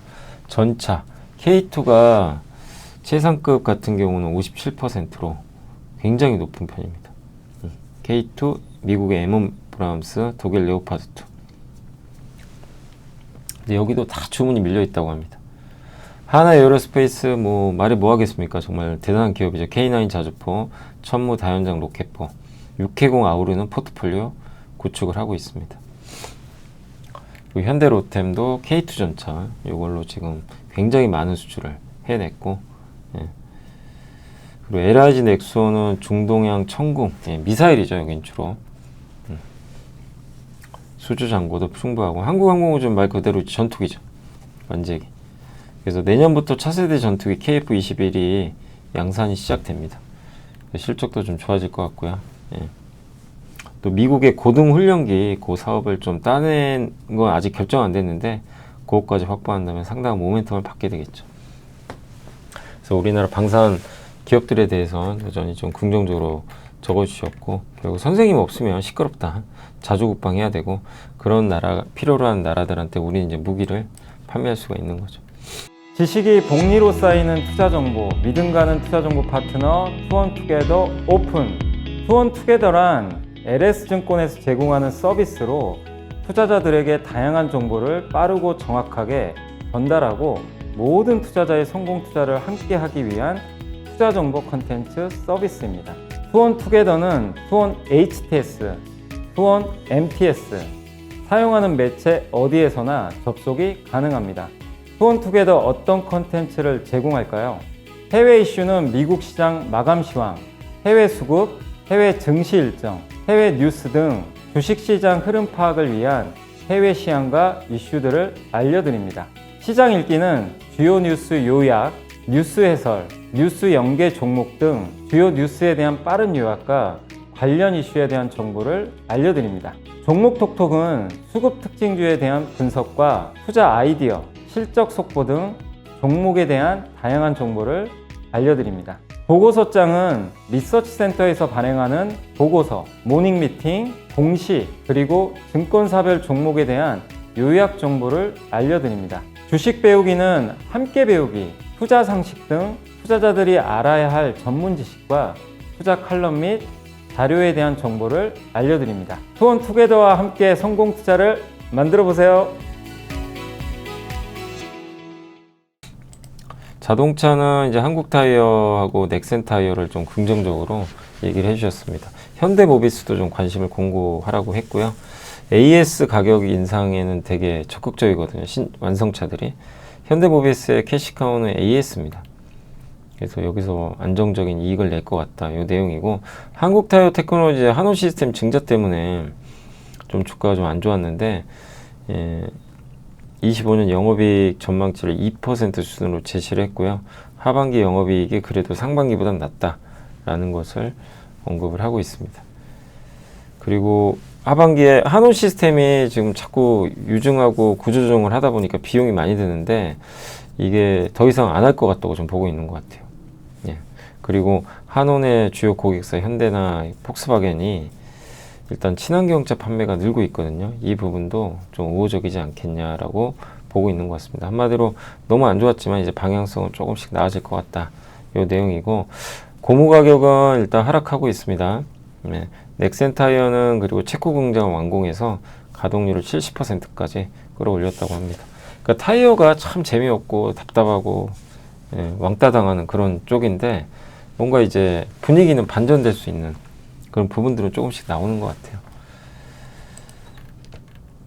전차, K2가 최상급 같은 경우는 57%로 굉장히 높은 편입니다. K2, 미국의 M1 브라움스, 독일 레오파드 2. 근데 여기도 다 주문이 밀려 있다고 합니다. 하나 에어로스페이스 뭐 말이 뭐 하겠습니까? 정말 대단한 기업이죠. K9 자주포, 천무 다연장 로켓포, 620 아우르는 포트폴리오 구축을 하고 있습니다. 현대 로템도 K2 전차 이걸로 지금 굉장히 많은 수출을 해냈고, 예. 그리고 LIG 넥소는 중동양 천궁, 예, 미사일이죠. 여긴 주로 수주 잔고도 풍부하고, 한국항공우주는 말 그대로 전투기죠. 완제기. 그래서 내년부터 차세대 전투기 KF-21이 양산이 시작됩니다. 실적도 좀 좋아질 것 같고요. 예. 또 미국의 고등훈련기 그 사업을 좀 따낸 건 아직 결정 안 됐는데 그것까지 확보한다면 상당한 모멘텀을 받게 되겠죠. 그래서 우리나라 방산 기업들에 대해서는 여전히 좀 긍정적으로 적어주셨고, 결국 선생님 없으면 시끄럽다. 자주국방 해야 되고, 그런 나라, 필요로 하는 나라들한테 우리는 이제 무기를 판매할 수가 있는 거죠. 지식이 복리로 쌓이는 투자정보, 믿음 가는 투자정보 파트너 투원투게더 오픈. 투원투게더란 LS증권에서 제공하는 서비스로 투자자들에게 다양한 정보를 빠르고 정확하게 전달하고 모든 투자자의 성공 투자를 함께 하기 위한 투자정보 컨텐츠 서비스입니다. 투원투게더는 투원 HTS, 투원 MTS, 사용하는 매체 어디에서나 접속이 가능합니다. 투원투게더 어떤 컨텐츠를 제공할까요? 해외 이슈는 미국 시장 마감 시황, 해외 수급, 해외 증시 일정, 해외 뉴스 등 주식시장 흐름 파악을 위한 해외 시황과 이슈들을 알려드립니다. 시장 읽기는 주요 뉴스 요약, 뉴스 해설, 뉴스 연계 종목 등 주요 뉴스에 대한 빠른 요약과 관련 이슈에 대한 정보를 알려드립니다. 종목 톡톡은 수급 특징주에 대한 분석과 투자 아이디어, 실적 속보 등 종목에 대한 다양한 정보를 알려드립니다. 보고서장은 리서치센터에서 발행하는 보고서, 모닝미팅, 공시, 그리고 증권사별 종목에 대한 요약 정보를 알려드립니다. 주식 배우기는 함께 배우기, 투자 상식 등 투자자들이 알아야 할 전문 지식과 투자 칼럼 및 자료에 대한 정보를 알려드립니다. 투원투게더와 함께 성공 투자를 만들어 보세요. 자동차는 이제 한국타이어하고 넥센타이어를 좀 긍정적으로 얘기를 해주셨습니다. 현대모비스도 좀 관심을 공고하라고 했고요. AS 가격 인상에는 되게 적극적이거든요. 완성차들이. 현대모비스의 캐시카우는 AS입니다. 그래서 여기서 안정적인 이익을 낼 것 같다. 이 내용이고, 한국타이어 테크놀로지 한호 시스템 증자 때문에 좀 주가가 좀 안 좋았는데, 25년 영업이익 전망치를 2% 수준으로 제시를 했고요. 하반기 영업이익이 그래도 상반기보다 낫다라는 것을 언급을 하고 있습니다. 그리고 하반기에 한온 시스템이 지금 자꾸 유증하고 구조조정을 하다 보니까 비용이 많이 드는데 이게 더 이상 안 할 것 같다고 좀 보고 있는 것 같아요. 예. 그리고 한온의 주요 고객사 현대나 폭스바겐이 일단 친환경차 판매가 늘고 있거든요. 이 부분도 좀 우호적이지 않겠냐라고 보고 있는 것 같습니다. 한마디로 너무 안 좋았지만 이제 방향성은 조금씩 나아질 것 같다. 요 내용이고, 고무 가격은 일단 하락하고 있습니다. 네. 넥센 타이어는 그리고 체코 공장을 완공해서 가동률을 70%까지 끌어올렸다고 합니다. 그러니까 타이어가 참 재미없고 답답하고 왕따 당하는 그런 쪽인데 뭔가 이제 분위기는 반전될 수 있는 그런 부분들은 조금씩 나오는 것 같아요.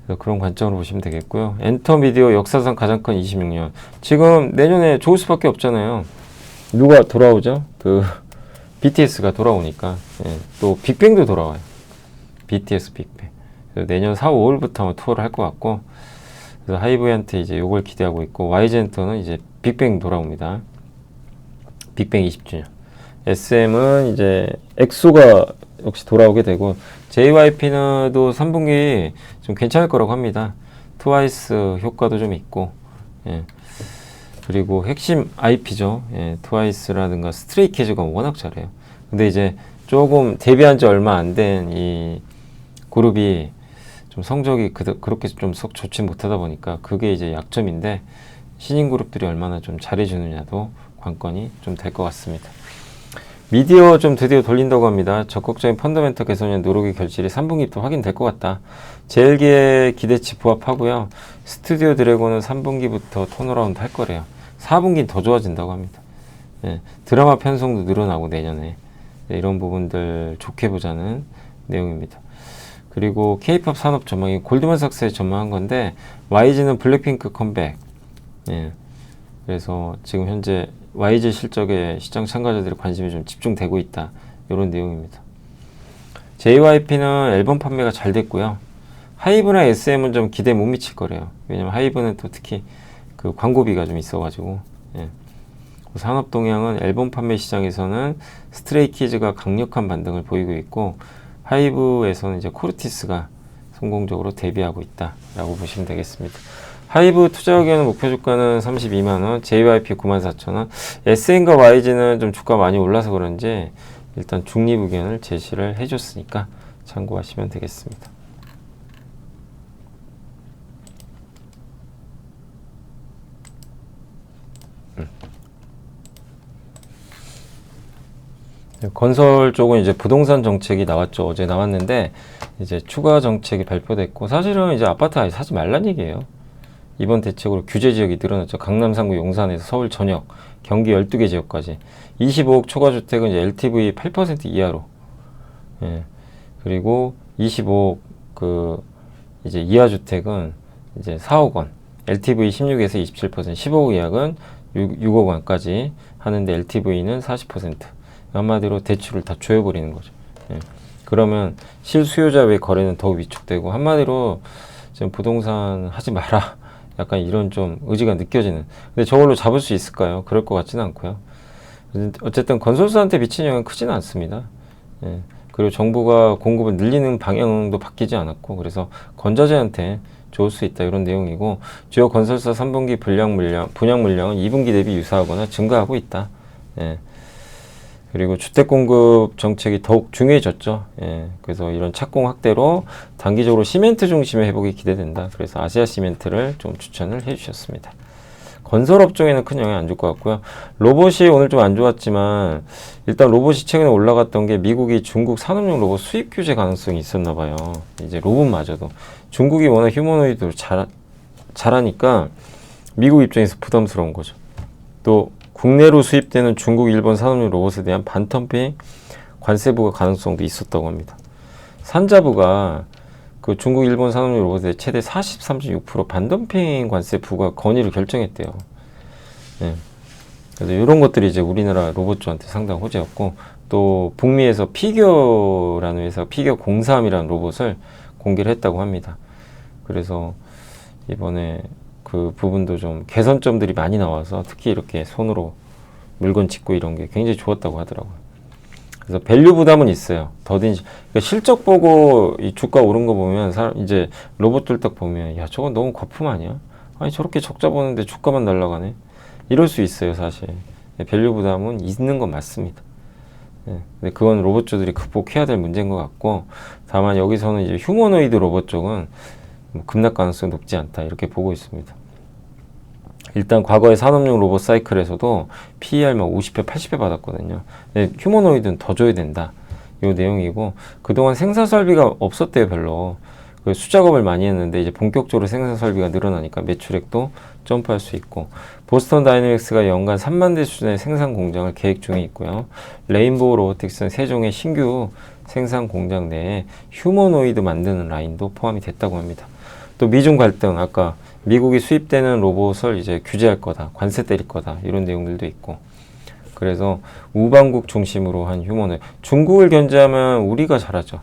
그래서 그런 관점으로 보시면 되겠고요. 엔터미디어 역사상 가장 큰 26년. 지금 내년에 좋을 수밖에 없잖아요. 누가 돌아오죠? BTS가 돌아오니까. 또 빅뱅도 돌아와요. BTS 빅뱅. 그래서 내년 4, 5월부터 아마 투어를 할 것 같고, 그래서 하이브한테 이제 요걸 기대하고 있고, YG엔터는 이제 빅뱅 돌아옵니다. 빅뱅 20주년. SM은 이제 엑소가 역시 돌아오게 되고, JYP는도 3분기 좀 괜찮을 거라고 합니다. 트와이스 효과도 좀 있고, 그리고 핵심 IP죠. 트와이스라든가 스트레이키즈가 워낙 잘해요. 근데 이제 조금 데뷔한 지 얼마 안 된 이 그룹이 좀 성적이 그렇게 좀 썩 좋지 못하다 보니까 그게 이제 약점인데, 신인 그룹들이 얼마나 좀 잘해주느냐도 관건이 좀 될 것 같습니다. 미디어 좀 드디어 돌린다고 합니다. 적극적인 펀더멘털 개선의 노력의 결실이 3분기부터 확인될 것 같다. 제일기의 기대치 부합하고요. 스튜디오 드래곤은 3분기부터 턴어라운드 할 거래요. 4분기는 더 좋아진다고 합니다. 드라마 편성도 늘어나고 내년에 이런 부분들 좋게 보자는 내용입니다. 그리고 K-POP 산업 전망이 골드만삭스에 전망한 건데, YG는 블랙핑크 컴백. 그래서 지금 현재 YG 실적에 시장 참가자들의 관심이 좀 집중되고 있다. 이런 내용입니다. JYP는 앨범 판매가 잘 됐고요. 하이브나 SM은 좀 기대 못 미칠 거래요. 왜냐면 하이브는 또 특히 그 광고비가 좀 있어가지고. 산업 동향은 앨범 판매 시장에서는 스트레이키즈가 강력한 반등을 보이고 있고, 하이브에서는 이제 코르티스가 성공적으로 데뷔하고 있다라고 보시면 되겠습니다. 하이브 투자 의견 목표 주가는 32만원, JYP 94,000원, SN과 YG는 좀 주가 많이 올라서 그런지 일단 중립 의견을 제시를 해줬으니까 참고하시면 되겠습니다. 건설 쪽은 이제 부동산 정책이 나왔죠. 어제 나왔는데 이제 추가 정책이 발표됐고, 사실은 이제 아파트 아예 사지 말란 얘기예요. 이번 대책으로 규제 지역이 늘어났죠. 강남 3구 용산에서 서울 전역, 경기 12개 지역까지 25억 초과 주택은 이제 LTV 8% 이하로, 그리고 25억 이제 이하 주택은 이제 4억 원, LTV 16에서 27%, 15억 이하는 6억 원까지 하는데 LTV는 40%. 한마디로 대출을 다 조여버리는 거죠. 그러면 실수요자 외 거래는 더욱 위축되고, 한마디로 지금 부동산 하지 마라. 약간 이런 좀 의지가 느껴지는. 근데 저걸로 잡을 수 있을까요? 그럴 것 같지는 않고요. 어쨌든 건설사한테 미치는 영향은 크지는 않습니다. 그리고 정부가 공급을 늘리는 방향도 바뀌지 않았고, 그래서 건자재한테 좋을 수 있다, 이런 내용이고, 주요 건설사 3분기 분양 물량은 2분기 대비 유사하거나 증가하고 있다. 그리고 주택 공급 정책이 더욱 중요해졌죠. 그래서 이런 착공 확대로 단기적으로 시멘트 중심의 회복이 기대된다. 그래서 아시아 시멘트를 좀 추천을 해주셨습니다. 건설 업종에는 큰 영향 안 줄 것 같고요. 로봇이 오늘 좀 안 좋았지만, 일단 로봇이 최근에 올라갔던 게 미국이 중국 산업용 로봇 수입 규제 가능성이 있었나 봐요. 이제 로봇마저도 중국이 워낙 휴머노이드로 잘하니까 미국 입장에서 부담스러운 거죠. 또 국내로 수입되는 중국, 일본 산업용 로봇에 대한 반덤핑 관세 부과 가능성도 있었다고 합니다. 산자부가 그 중국, 일본 산업용 로봇에 최대 43.6% 반덤핑 관세 부과 건의를 결정했대요. 그래서 이런 것들이 이제 우리나라 로봇주한테 상당 호재였고, 또 북미에서 피겨라는 회사, 피겨 03이라는 로봇을 공개를 했다고 합니다. 그래서 이번에 그 부분도 좀 개선점들이 많이 나와서 특히 이렇게 손으로 물건 짚고 이런 게 굉장히 좋았다고 하더라고요. 그래서 밸류 부담은 있어요. 그러니까 실적 보고 이 주가 오른 거 보면 이제 로봇들 딱 보면 야 저건 너무 거품 아니야? 아니 저렇게 적자 보는데 주가만 날아가네. 이럴 수 있어요 사실. 밸류 부담은 있는 건 맞습니다. 근데 그건 로봇주들이 극복해야 될 문제인 것 같고 다만 여기서는 이제 휴머노이드 로봇 쪽은 뭐 급락 가능성이 높지 않다 이렇게 보고 있습니다. 일단 과거의 산업용 로봇 사이클에서도 PER 막 50배, 80배 받았거든요. 근데 휴머노이드는 더 줘야 된다. 이 내용이고 그동안 생산 설비가 없었대요 별로. 그 수작업을 많이 했는데 이제 본격적으로 생산 설비가 늘어나니까 매출액도 점프할 수 있고 보스턴 다이내믹스가 연간 3만 대 수준의 생산 공장을 계획 중에 있고요. 레인보우 로보틱스는 세종의 신규 생산 공장 내에 휴머노이드 만드는 라인도 포함이 됐다고 합니다. 또 미중 갈등 아까 미국이 수입되는 로봇을 이제 규제할 거다, 관세 때릴 거다 이런 내용들도 있고 그래서 우방국 중심으로 한 휴머노이드 중국을 견제하면 우리가 잘하죠.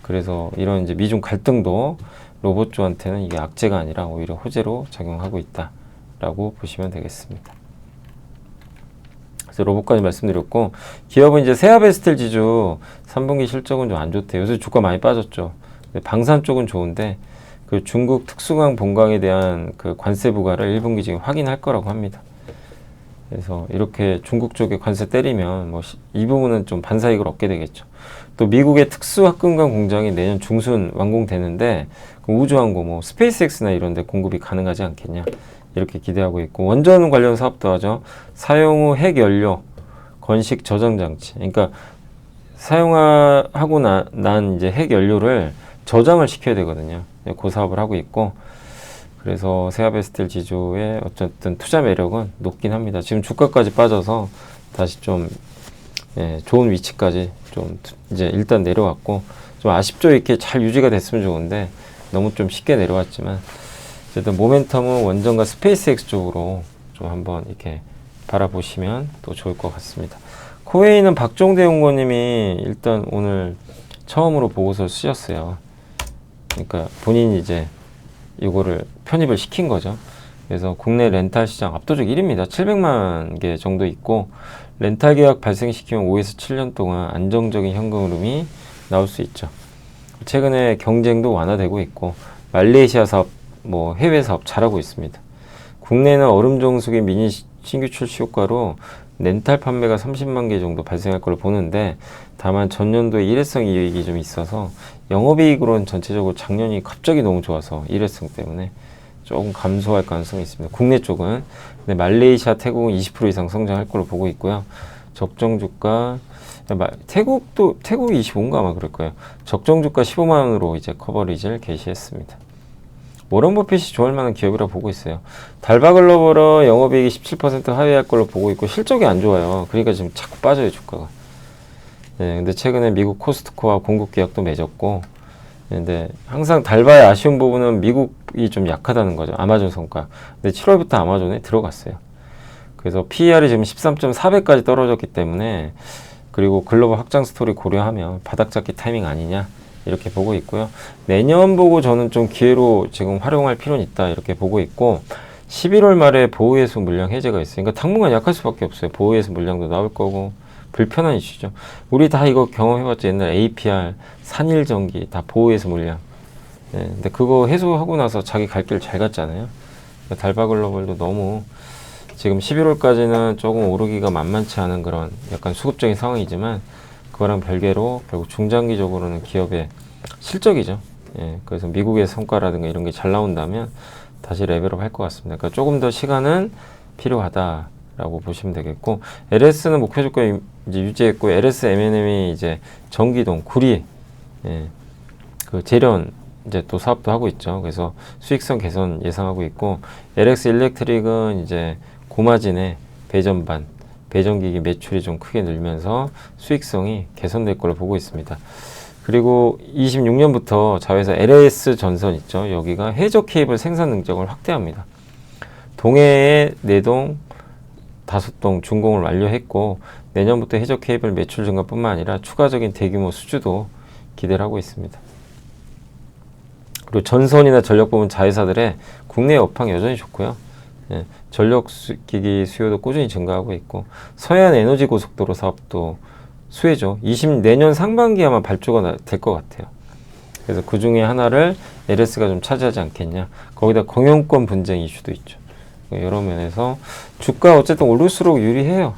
그래서 이런 이제 미중 갈등도 로봇주한테는 이게 악재가 아니라 오히려 호재로 작용하고 있다라고 보시면 되겠습니다. 그래서 로봇까지 말씀드렸고 기업은 이제 세아베스텔 지주 3분기 실적은 좀 안 좋대요. 요새 주가 많이 빠졌죠. 방산 쪽은 좋은데 그 중국 특수강 본강에 대한 그 관세 부과를 1분기 지금 확인할 거라고 합니다. 그래서 이렇게 중국 쪽에 관세 때리면 뭐 이 부분은 좀 반사이익을 얻게 되겠죠. 또 미국의 특수합금강 공장이 내년 중순 완공되는데 그 우주항공 뭐 스페이스X나 이런 데 공급이 가능하지 않겠냐 이렇게 기대하고 있고 원전 관련 사업도 하죠. 사용 후 핵연료 건식 저장 장치 그러니까 사용하고 난 이제 핵연료를 저장을 시켜야 되거든요. 그 사업을 하고 있고 그래서 세아베스텔 지주의 어쨌든 투자 매력은 높긴 합니다. 지금 주가까지 빠져서 다시 좀 좋은 위치까지 좀 이제 일단 내려왔고 좀 아쉽죠. 이렇게 잘 유지가 됐으면 좋은데 너무 좀 쉽게 내려왔지만 어쨌든 모멘텀은 원전과 스페이스X 쪽으로 좀 한번 이렇게 바라보시면 또 좋을 것 같습니다. 코웨이는 박종대 연구원님이 일단 오늘 처음으로 보고서를 쓰셨어요. 그러니까 본인이 이제 이거를 편입을 시킨 거죠. 그래서 국내 렌탈 시장 압도적 1위입니다. 700만 개 정도 있고 렌탈 계약 발생시키면 5에서 7년 동안 안정적인 현금 흐름이 나올 수 있죠. 최근에 경쟁도 완화되고 있고 말레이시아 사업, 뭐 해외 사업 잘하고 있습니다. 국내는 얼음 정수기 미니 신규 출시 효과로 렌탈 판매가 30만 개 정도 발생할 걸로 보는데 다만 전년도에 일회성 이익이 좀 있어서 영업이익으로는 전체적으로 작년이 갑자기 너무 좋아서 일회성 때문에 조금 감소할 가능성이 있습니다. 국내 쪽은. 근데 말레이시아, 태국은 20% 이상 성장할 걸로 보고 있고요. 적정 주가 태국이 25인가 아마 그럴 거예요. 적정 주가 15만 원으로 이제 커버리지를 개시했습니다. 워런 버핏이 좋아할 만한 기업이라 보고 있어요. 달바글로벌은 영업이익이 17% 하회할 걸로 보고 있고 실적이 안 좋아요. 그러니까 지금 자꾸 빠져요 주가가. 근데 최근에 미국 코스트코와 공급 계약도 맺었고 근데 항상 달바의 아쉬운 부분은 미국이 좀 약하다는 거죠. 아마존 성과. 근데 7월부터 아마존에 들어갔어요. 그래서 PER이 지금 13.4배까지 떨어졌기 때문에 그리고 글로벌 확장 스토리 고려하면 바닥 잡기 타이밍 아니냐 이렇게 보고 있고요. 내년 보고 저는 좀 기회로 지금 활용할 필요는 있다 이렇게 보고 있고 11월 말에 보호예수 물량 해제가 있으니까 당분간 약할 수밖에 없어요. 보호예수 물량도 나올 거고 불편한 이슈죠. 우리 다 이거 경험해봤죠. 옛날 APR, 산일전기 다 보호예수 물량. 근데 그거 해소하고 나서 자기 갈 길 잘 갔잖아요. 달바글로벌도 너무 지금 11월까지는 조금 오르기가 만만치 않은 그런 약간 수급적인 상황이지만 그거랑 별개로 결국 중장기적으로는 기업의 실적이죠. 그래서 미국의 성과라든가 이런 게 잘 나온다면 다시 레벨업 할 것 같습니다. 그러니까 조금 더 시간은 필요하다라고 보시면 되겠고 LS는 목표 주가 이제 유지했고 LS M&M이 이제 전기동, 구리, 그 재련 이제 또 사업도 하고 있죠. 그래서 수익성 개선 예상하고 있고 LX 일렉트릭은 이제 고마진의 배전기기 매출이 좀 크게 늘면서 수익성이 개선될 걸로 보고 있습니다. 그리고 26년부터 자회사 LS 전선 있죠. 여기가 해저 케이블 생산 능력을 확대합니다. 동해에 4동, 5동 준공을 완료했고 내년부터 해저 케이블 매출 증가뿐만 아니라 추가적인 대규모 수주도 기대를 하고 있습니다. 그리고 전선이나 전력 부문 자회사들의 국내 업황 여전히 좋고요. 전력기기 수요도 꾸준히 증가하고 있고 서해안 에너지 고속도로 사업도 수혜죠. 내년 상반기에 아마 발주가 될 것 같아요. 그래서 그 중에 하나를 LS가 좀 차지하지 않겠냐. 거기다 공영권 분쟁 이슈도 있죠. 여러 면에서 주가 어쨌든 오를수록 유리해요.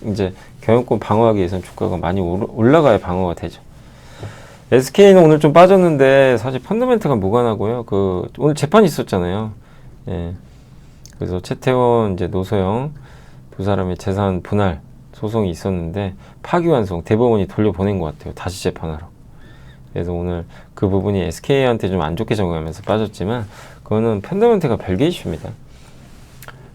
이제 경영권 방어하기 위해서는 주가가 많이 올라가야 방어가 되죠. SK는 오늘 좀 빠졌는데 사실 펀더멘트가 무관하고요. 오늘 재판이 있었잖아요. 예. 그래서 최태원, 이제 노소영 두 사람의 재산 분할 소송이 있었는데 파기환송 대법원이 돌려보낸 것 같아요. 다시 재판하러. 그래서 오늘 그 부분이 SK한테 좀 안 좋게 적용하면서 빠졌지만 그거는 펀더멘트가 별개 이슈입니다.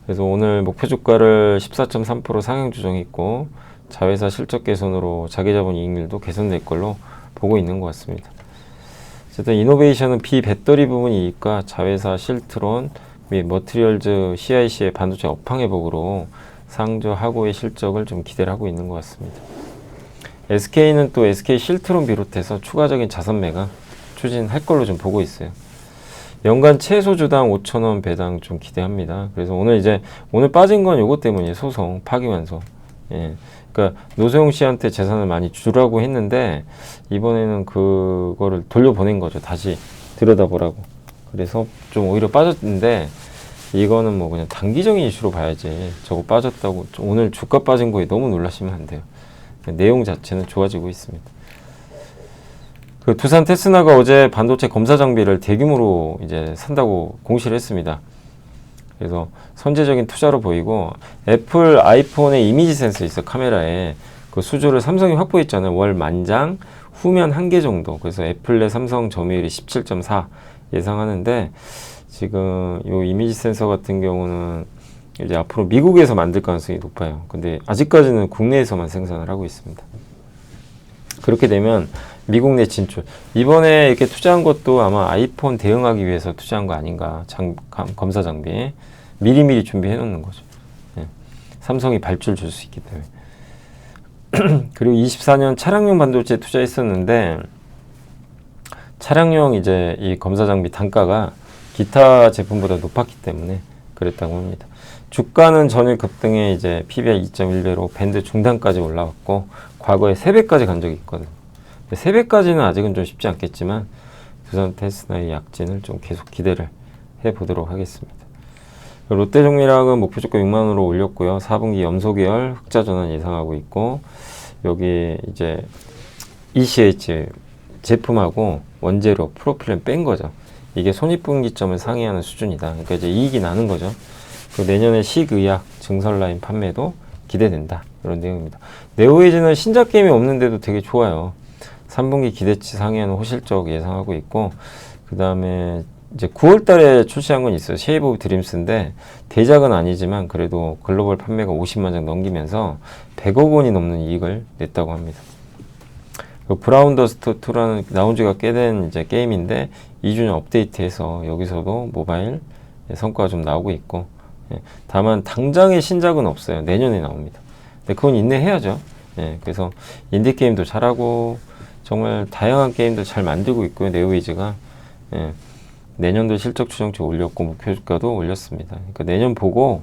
그래서 오늘 목표 주가를 14.3% 상향 조정했고 자회사 실적 개선으로 자기자본 이익률도 개선될 걸로 보고 있는 것 같습니다. 어쨌든 이노베이션은 비배터리 부분 이익과 자회사 실트론 및 머티리얼즈 CIC의 반도체 업황 회복으로 상저하고의 실적을 좀 기대를 하고 있는 것 같습니다. SK는 또 SK 실트론 비롯해서 추가적인 자산 매각 추진할 걸로 좀 보고 있어요. 연간 최소 주당 5,000원 배당 좀 기대합니다. 그래서 오늘 빠진 건 요것 때문이에요. 소송, 파기환송. 예. 그러니까 노소영 씨한테 재산을 많이 주라고 했는데 이번에는 그거를 돌려보낸 거죠. 다시 들여다보라고. 그래서 좀 오히려 빠졌는데 이거는 뭐 그냥 단기적인 이슈로 봐야지. 저거 빠졌다고 오늘 주가 빠진 거에 너무 놀라시면 안 돼요. 내용 자체는 좋아지고 있습니다. 그 두산 테스나가 어제 반도체 검사 장비를 대규모로 이제 산다고 공시를 했습니다. 그래서 선제적인 투자로 보이고 애플 아이폰의 이미지 센서 있어 카메라에 그 수주를 삼성이 확보했잖아요. 월 만장 후면 1개 정도. 그래서 애플 내 삼성 점유율이 17.4 예상하는데 지금 이 이미지 센서 같은 경우는 이제 앞으로 미국에서 만들 가능성이 높아요. 근데 아직까지는 국내에서만 생산을 하고 있습니다. 그렇게 되면 미국 내 진출. 이번에 이렇게 투자한 것도 아마 아이폰 대응하기 위해서 투자한 거 아닌가. 검사 장비. 미리미리 준비해 놓는 거죠. 예. 삼성이 발주를 줄 수 있기 때문에. 그리고 24년 차량용 반도체 투자했었는데 차량용 이제 이 검사 장비 단가가 기타 제품보다 높았기 때문에 그랬다고 합니다. 주가는 전일 급등에 이제 PBR 2.1배로 밴드 중단까지 올라왔고 과거에 3배까지 간 적이 있거든요. 3배까지는 아직은 좀 쉽지 않겠지만 두산 테스나의 약진을 좀 계속 기대를 해보도록 하겠습니다. 롯데종밀학은 목표 주가 6만원으로 올렸고요. 4분기 염소계열 흑자 전환 예상하고 있고 여기 이제 ECH 제품하고 원재료 프로필은 뺀 거죠. 이게 손익분기점을 상회하는 수준이다. 그러니까 이제 이익이 나는 거죠. 내년에 식의약 증설 라인 판매도 기대된다. 이런 내용입니다. 네오에이즈는 신작 게임이 없는데도 되게 좋아요. 3분기 기대치 상회하는 호실적 예상하고 있고 그 다음에 이제 9월 달에 출시한 건 있어요. 쉐이브 오브 드림스인데 대작은 아니지만 그래도 글로벌 판매가 50만 장 넘기면서 100억 원이 넘는 이익을 냈다고 합니다. 브라운 더스트 2라는 나온 지가 꽤 된 이제 게임인데 2주년 업데이트해서 여기서도 모바일 성과가 좀 나오고 있고 다만 당장의 신작은 없어요. 내년에 나옵니다. 근데 그건 인내해야죠. 그래서 인디게임도 잘하고 정말 다양한 게임들 잘 만들고 있고요. 네오이즈가 내년도 실적 추정치 올렸고 목표 주가도 올렸습니다. 그러니까 내년 보고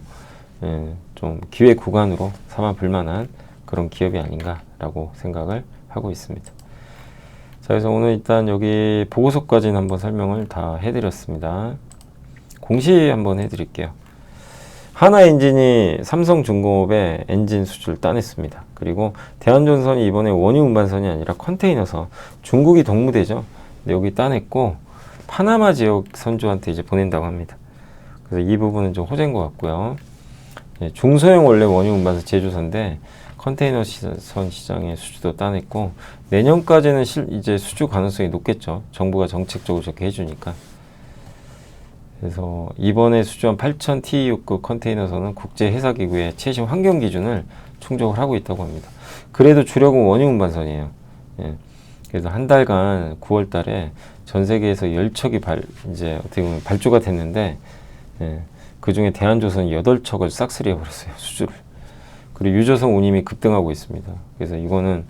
좀 기회 구간으로 삼아 볼만한 그런 기업이 아닌가라고 생각을 하고 있습니다. 자, 그래서 오늘 일단 여기 보고서까지는 한번 설명을 다 해드렸습니다. 공시 한번 해드릴게요. 하나엔진이 삼성중공업에 엔진 수주를 따냈습니다. 그리고 대한전선이 이번에 원유 운반선이 아니라 컨테이너선, 중국이 동무대죠. 여기 따냈고 파나마 지역 선주한테 이제 보낸다고 합니다. 그래서 이 부분은 좀 호재인 것 같고요. 중소형 원래 원유 운반선 제조사인데 컨테이너 선 시장의 수주도 따냈고 내년까지는 이제 수주 가능성이 높겠죠. 정부가 정책적으로 저렇게 해주니까. 그래서 이번에 수주한 8,000 TEU급 컨테이너선은 국제해사기구의 최신 환경 기준을 충족을 하고 있다고 합니다. 그래도 주력은 원유 운반선이에요. 그래서 한 달간 9월 달에 전 세계에서 10척이 이제 어떻게 보면 발주가 됐는데 그 중에 대한조선이 8척을 싹쓸이 해버렸어요. 수주를. 그리고 유조선 운임이 급등하고 있습니다. 그래서 이거는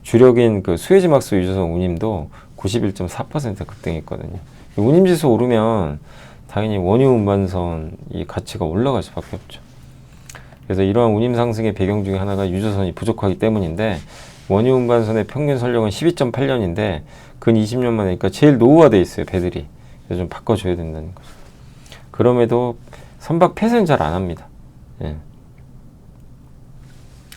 주력인 그 수에즈막스 유조선 운임도 91.4% 급등했거든요. 운임지수 오르면 당연히 원유 운반선 이 가치가 올라갈 수밖에 없죠. 그래서 이러한 운임 상승의 배경 중에 하나가 유조선이 부족하기 때문인데 원유 운반선의 평균 선령은 12.8년인데 근 20년 만에 그러니까 제일 노후화돼 있어요, 배들이. 그래서 좀 바꿔줘야 된다는 거죠. 그럼에도 선박 폐쇄는 잘 안 합니다. 예.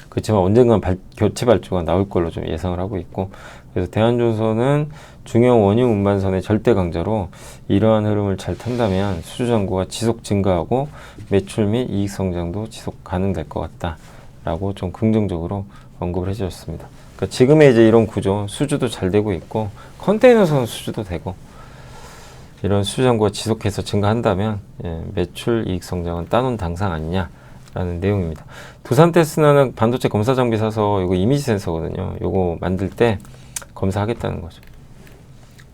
그렇지만 언젠간 교체 발주가 나올 걸로 좀 예상을 하고 있고, 그래서 대한조선은 중형 원유 운반선의 절대 강자로 이러한 흐름을 잘 탄다면 수주 잔고가 지속 증가하고 매출 및 이익 성장도 지속 가능될 것 같다라고 좀 긍정적으로 언급을 해주셨습니다. 그러니까 지금의 이제 이런 구조, 수주도 잘 되고 있고 컨테이너선 수주도 되고 이런 수주 잔고가 지속해서 증가한다면 매출 이익 성장은 따놓은 당상 아니냐라는 내용입니다. 두산테스나는 반도체 검사 장비 사서 이거 이미지 센서거든요. 이거 만들 때 검사하겠다는 거죠.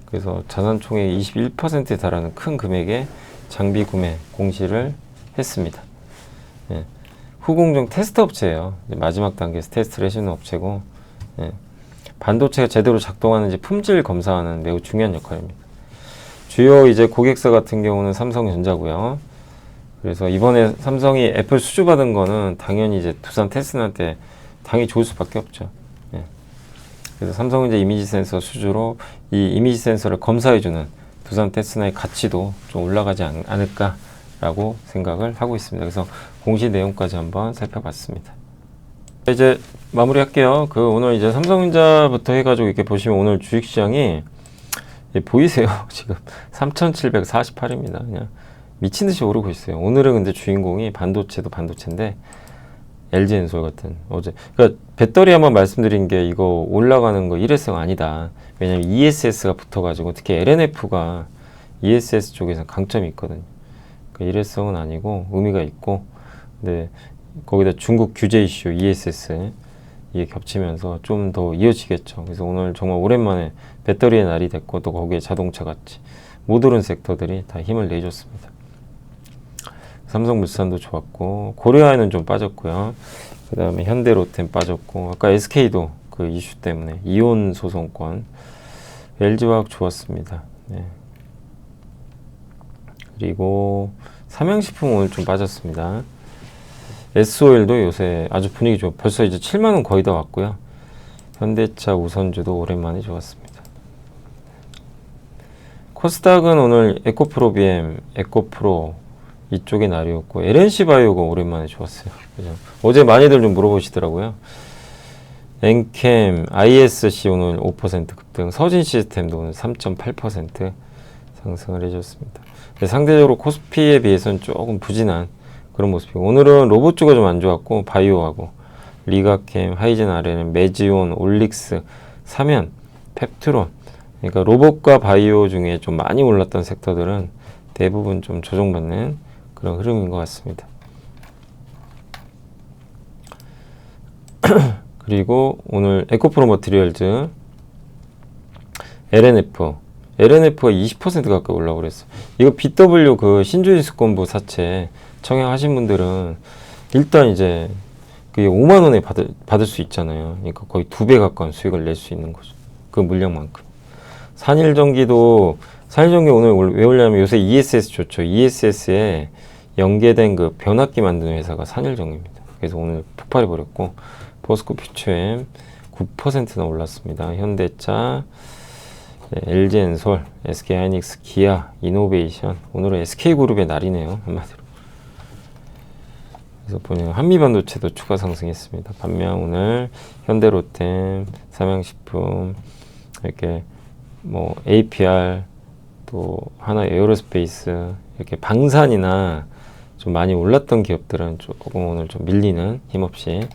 그래서 자산 총액의 21%에 달하는 큰 금액의 장비 구매 공시를 했습니다. 후공정 테스트 업체예요. 마지막 단계에서 테스트를 해주는 업체고, 반도체가 제대로 작동하는지 품질 검사하는 매우 중요한 역할입니다. 주요 이제 고객사 같은 경우는 삼성전자고요. 그래서 이번에 삼성이 애플 수주 받은 거는 당연히 이제 두산 테스나한테 당연히 좋을 수밖에 없죠. 그래서 삼성은 이제 이미지 센서 수주로 이 이미지 센서를 검사해주는 두산 테스나의 가치도 좀 올라가지 않을까라고 생각을 하고 있습니다. 그래서 공시 내용까지 한번 살펴봤습니다. 이제 마무리할게요. 오늘 이제 삼성전자부터 해가지고 이렇게 보시면 오늘 주식시장이 보이세요? 지금 3,748입니다. 그냥 미친 듯이 오르고 있어요. 오늘은 근데 주인공이 반도체도 반도체인데 LG엔솔 같은 어제 그러니까 배터리 한번 말씀드린 게 이거 올라가는 거 일회성 아니다. 왜냐면 ESS가 붙어가지고 특히 LNF가 ESS 쪽에서 강점이 있거든요. 그러니까 일회성은 아니고 의미가 있고, 근데 거기다 중국 규제 이슈 ESS 이게 겹치면서 좀 더 이어지겠죠. 그래서 오늘 정말 오랜만에 배터리의 날이 됐고 또 거기에 자동차 같이 모든 섹터들이 다 힘을 내줬습니다. 삼성물산도 좋았고 고려아연은 좀 빠졌고요. 그 다음에 현대로템 빠졌고 아까 SK도 그 이슈 때문에 이혼 소송권, LG화학 좋았습니다. 그리고 삼양식품 오늘 좀 빠졌습니다. SOL도 요새 아주 분위기 좋아. 벌써 이제 7만원 거의 다 왔고요. 현대차, 우선주도 오랜만에 좋았습니다. 코스닥은 오늘 에코프로비엠, 에코프로 이쪽의 날이었고 LNC바이오가 오랜만에 좋았어요. 그죠? 어제 많이들 좀 물어보시더라고요. 엔캠, ISC 오늘 5% 급등, 서진시스템도 오늘 3.8% 상승을 해줬습니다. 상대적으로 코스피에 비해서는 조금 부진한 그런 모습이고, 오늘은 로봇주가 좀 안 좋았고 바이오하고 리가캠, 하이젠 RNM, 메지온, 올릭스, 사면, 펩트론, 그러니까 로봇과 바이오 중에 좀 많이 올랐던 섹터들은 대부분 좀 조정받는 그런 흐름인 것 같습니다. 그리고 오늘 에코프로 머티리얼즈, LNF가 20% 가까이 올라오고 그랬어요. 이거 BW 그 신주인수권부 사채 청약하신 분들은 일단 이제 그게 5만 원에 받을 수 있잖아요. 그러니까 거의 2배 가까운 수익을 낼 수 있는 거죠. 그 물량만큼. 산일전기 오늘 왜 올냐면 요새 ESS 좋죠. ESS에 연계된 그 변압기 만드는 회사가 산일전기입니다. 그래서 오늘 폭발해 버렸고, 포스코 퓨처엠 9%나 올랐습니다. 현대차, LG엔솔, SK하이닉스, 기아, 이노베이션, 오늘은 SK그룹의 날이네요. 한마디로. 그래서 보면 한미반도체도 추가 상승했습니다. 반면 오늘 현대로템, 삼양식품, 이렇게 뭐 APR, 또 하나 에어로스페이스, 이렇게 방산이나 좀 많이 올랐던 기업들은 조금 오늘 좀 밀리는, 힘없이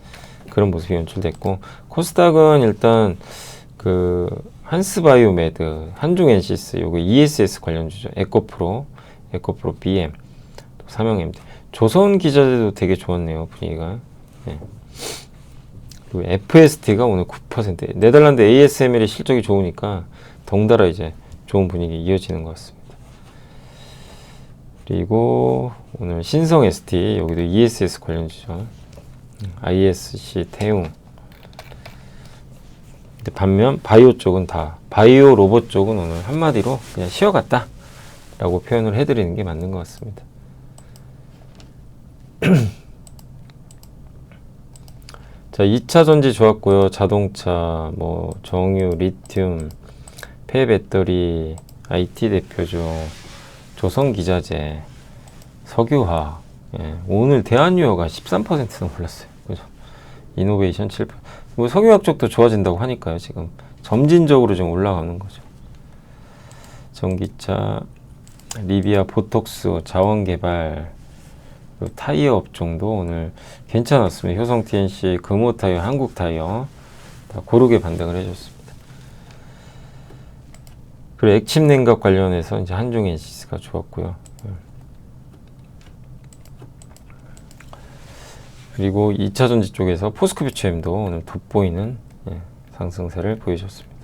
그런 모습이 연출됐고, 코스닥은 일단 그 한스바이오메드, 한중엔시스, 요거 ESS 관련주죠. 에코프로 BM, 또 삼성MT, 조선기자재도 되게 좋았네요, 분위기가. 그리고 FST가 오늘 9%, 네덜란드 ASML의 실적이 좋으니까 덩달아 이제 좋은 분위기 이어지는 것 같습니다. 그리고 오늘 신성 ST, 여기도 ESS 관련주죠. ISC, 태웅. 반면 바이오 쪽은 바이오 로봇 쪽은 오늘 한마디로 그냥 쉬어갔다 라고 표현을 해드리는 게 맞는 것 같습니다. 자, 2차 전지 좋았고요. 자동차, 뭐 정유, 리튬, 폐배터리, IT 대표죠. 조선기자재, 석유화학. 예, 오늘 대한유효가 13%나 올랐어요. 그죠? 이노베이션 7%. 뭐 석유화학 쪽도 좋아진다고 하니까요. 지금 점진적으로 좀 올라가는 거죠. 전기차, 리비아 보톡스, 자원개발, 그리고 타이어 업종도 오늘 괜찮았습니다. 효성 TNC, 금호타이어, 한국타이어 다 고르게 반등을 해줬습니다. 그리고 액침 냉각 관련해서 이제 한중 엔시스가 좋았고요. 그리고 2차 전지 쪽에서 포스코 퓨처엠도 오늘 돋보이는 상승세를 보여줬습니다.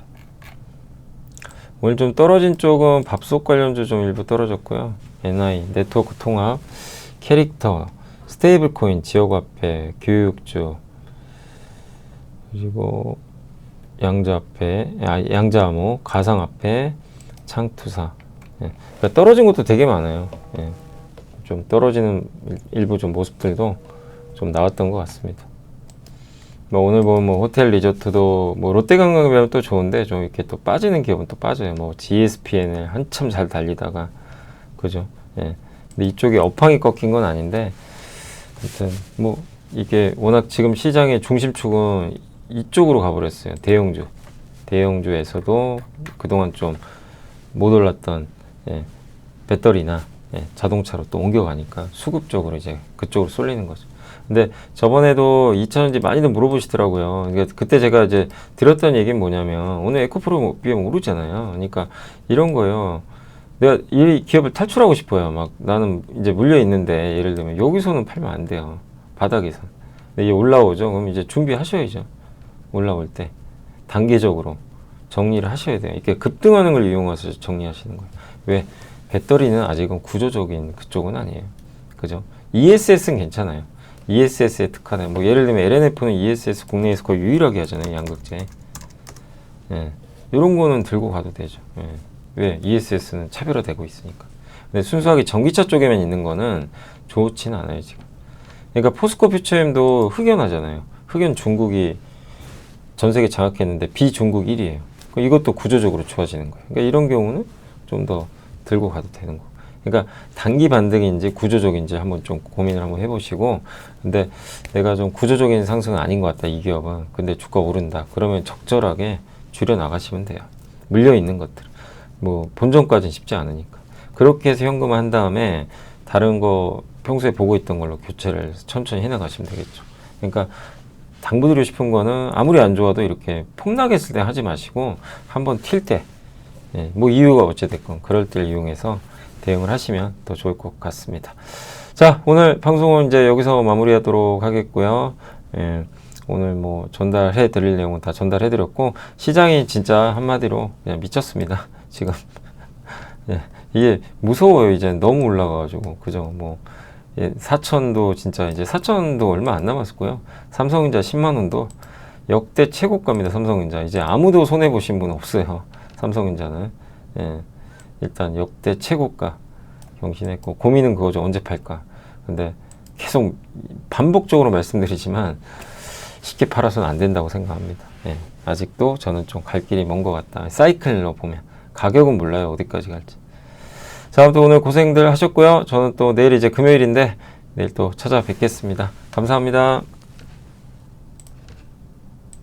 오늘 좀 떨어진 쪽은 밥솥 관련주 좀 일부 떨어졌고요. NI, 네트워크 통합, 캐릭터, 스테이블 코인, 지역화폐, 교육주, 그리고 양자화폐, 양자암호, 가상화폐, 창투사. 예. 그러니까 떨어진 것도 되게 많아요. 예. 좀 떨어지는 일부 좀 모습들도 좀 나왔던 것 같습니다. 뭐 오늘 보면 뭐 호텔 리조트도 뭐 롯데관광이면 또 좋은데 좀 이렇게 또 빠지는 기업은 또 빠져요. 뭐 GSPN을 한참 잘 달리다가 그죠. 예. 근데 이쪽에 업황이 꺾인 건 아닌데 아무튼 뭐 이게 워낙 지금 시장의 중심축은 이쪽으로 가버렸어요. 대형주에서도 그동안 좀 못 올랐던 배터리나 자동차로 또 옮겨가니까 수급적으로 이제 그쪽으로 쏠리는 거죠. 근데 저번에도 2차전지 많이들 물어보시더라고요. 그러니까 그때 제가 이제 드렸던 얘기는 뭐냐면 오늘 에코프로 비하면 오르잖아요. 그러니까 이런 거예요. 내가 이 기업을 탈출하고 싶어요. 막 나는 이제 물려 있는데 예를 들면 여기서는 팔면 안 돼요. 바닥에서. 근데 이게 올라오죠. 그럼 이제 준비하셔야죠. 올라올 때 단계적으로 정리를 하셔야 돼요. 이렇게 급등하는 걸 이용해서 정리하시는 거예요. 왜? 배터리는 아직은 구조적인 그쪽은 아니에요. 그죠? ESS는 괜찮아요. ESS에 특화된 뭐 예를 들면 LNF는 ESS 국내에서 거의 유일하게 하잖아요. 양극재. 예. 이런 거는 들고 가도 되죠. 예. 왜? ESS는 차별화되고 있으니까. 근데 순수하게 전기차 쪽에만 있는 거는 좋지는 않아요, 지금. 그러니까 포스코 퓨처엠도 흑연하잖아요. 흑연 중국이 전 세계 장악했는데 비중국 1위예요. 이것도 구조적으로 좋아지는 거예요. 그러니까 이런 경우는 좀 더 들고 가도 되는 거고. 그러니까 단기 반등인지 구조적인지 한번 좀 고민을 한번 해보시고, 근데 내가 좀 구조적인 상승은 아닌 것 같다, 이 기업은. 근데 주가 오른다. 그러면 적절하게 줄여 나가시면 돼요. 물려 있는 것들. 뭐 본전까지는 쉽지 않으니까. 그렇게 해서 현금화 한 다음에 다른 거 평소에 보고 있던 걸로 교체를 천천히 해나가시면 되겠죠. 그러니까 당부드리고 싶은 거는 아무리 안 좋아도 이렇게 폭락했을 때 하지 마시고 한번 튈 때, 뭐 이유가 어찌됐건 그럴 때를 이용해서 대응을 하시면 더 좋을 것 같습니다. 자, 오늘 방송은 이제 여기서 마무리하도록 하겠고요. 오늘 뭐 전달해 드릴 내용은 다 전달해 드렸고, 시장이 진짜 한마디로 그냥 미쳤습니다. 지금. 이게 무서워요. 이제 너무 올라가가지고. 그죠? 뭐. 4천도 진짜 이제 4천도 얼마 안 남았고요. 삼성전자 10만원도 역대 최고가입니다. 삼성전자 이제 아무도 손해 보신 분 없어요. 삼성전자는 일단 역대 최고가 경신했고, 고민은 그거죠. 언제 팔까. 근데 계속 반복적으로 말씀드리지만 쉽게 팔아서는 안 된다고 생각합니다. 아직도 저는 좀 갈 길이 먼 것 같다. 사이클로 보면 가격은 몰라요. 어디까지 갈지. 자, 아무튼 오늘 고생들 하셨고요. 저는 또 내일 이제 금요일인데 내일 또 찾아뵙겠습니다. 감사합니다.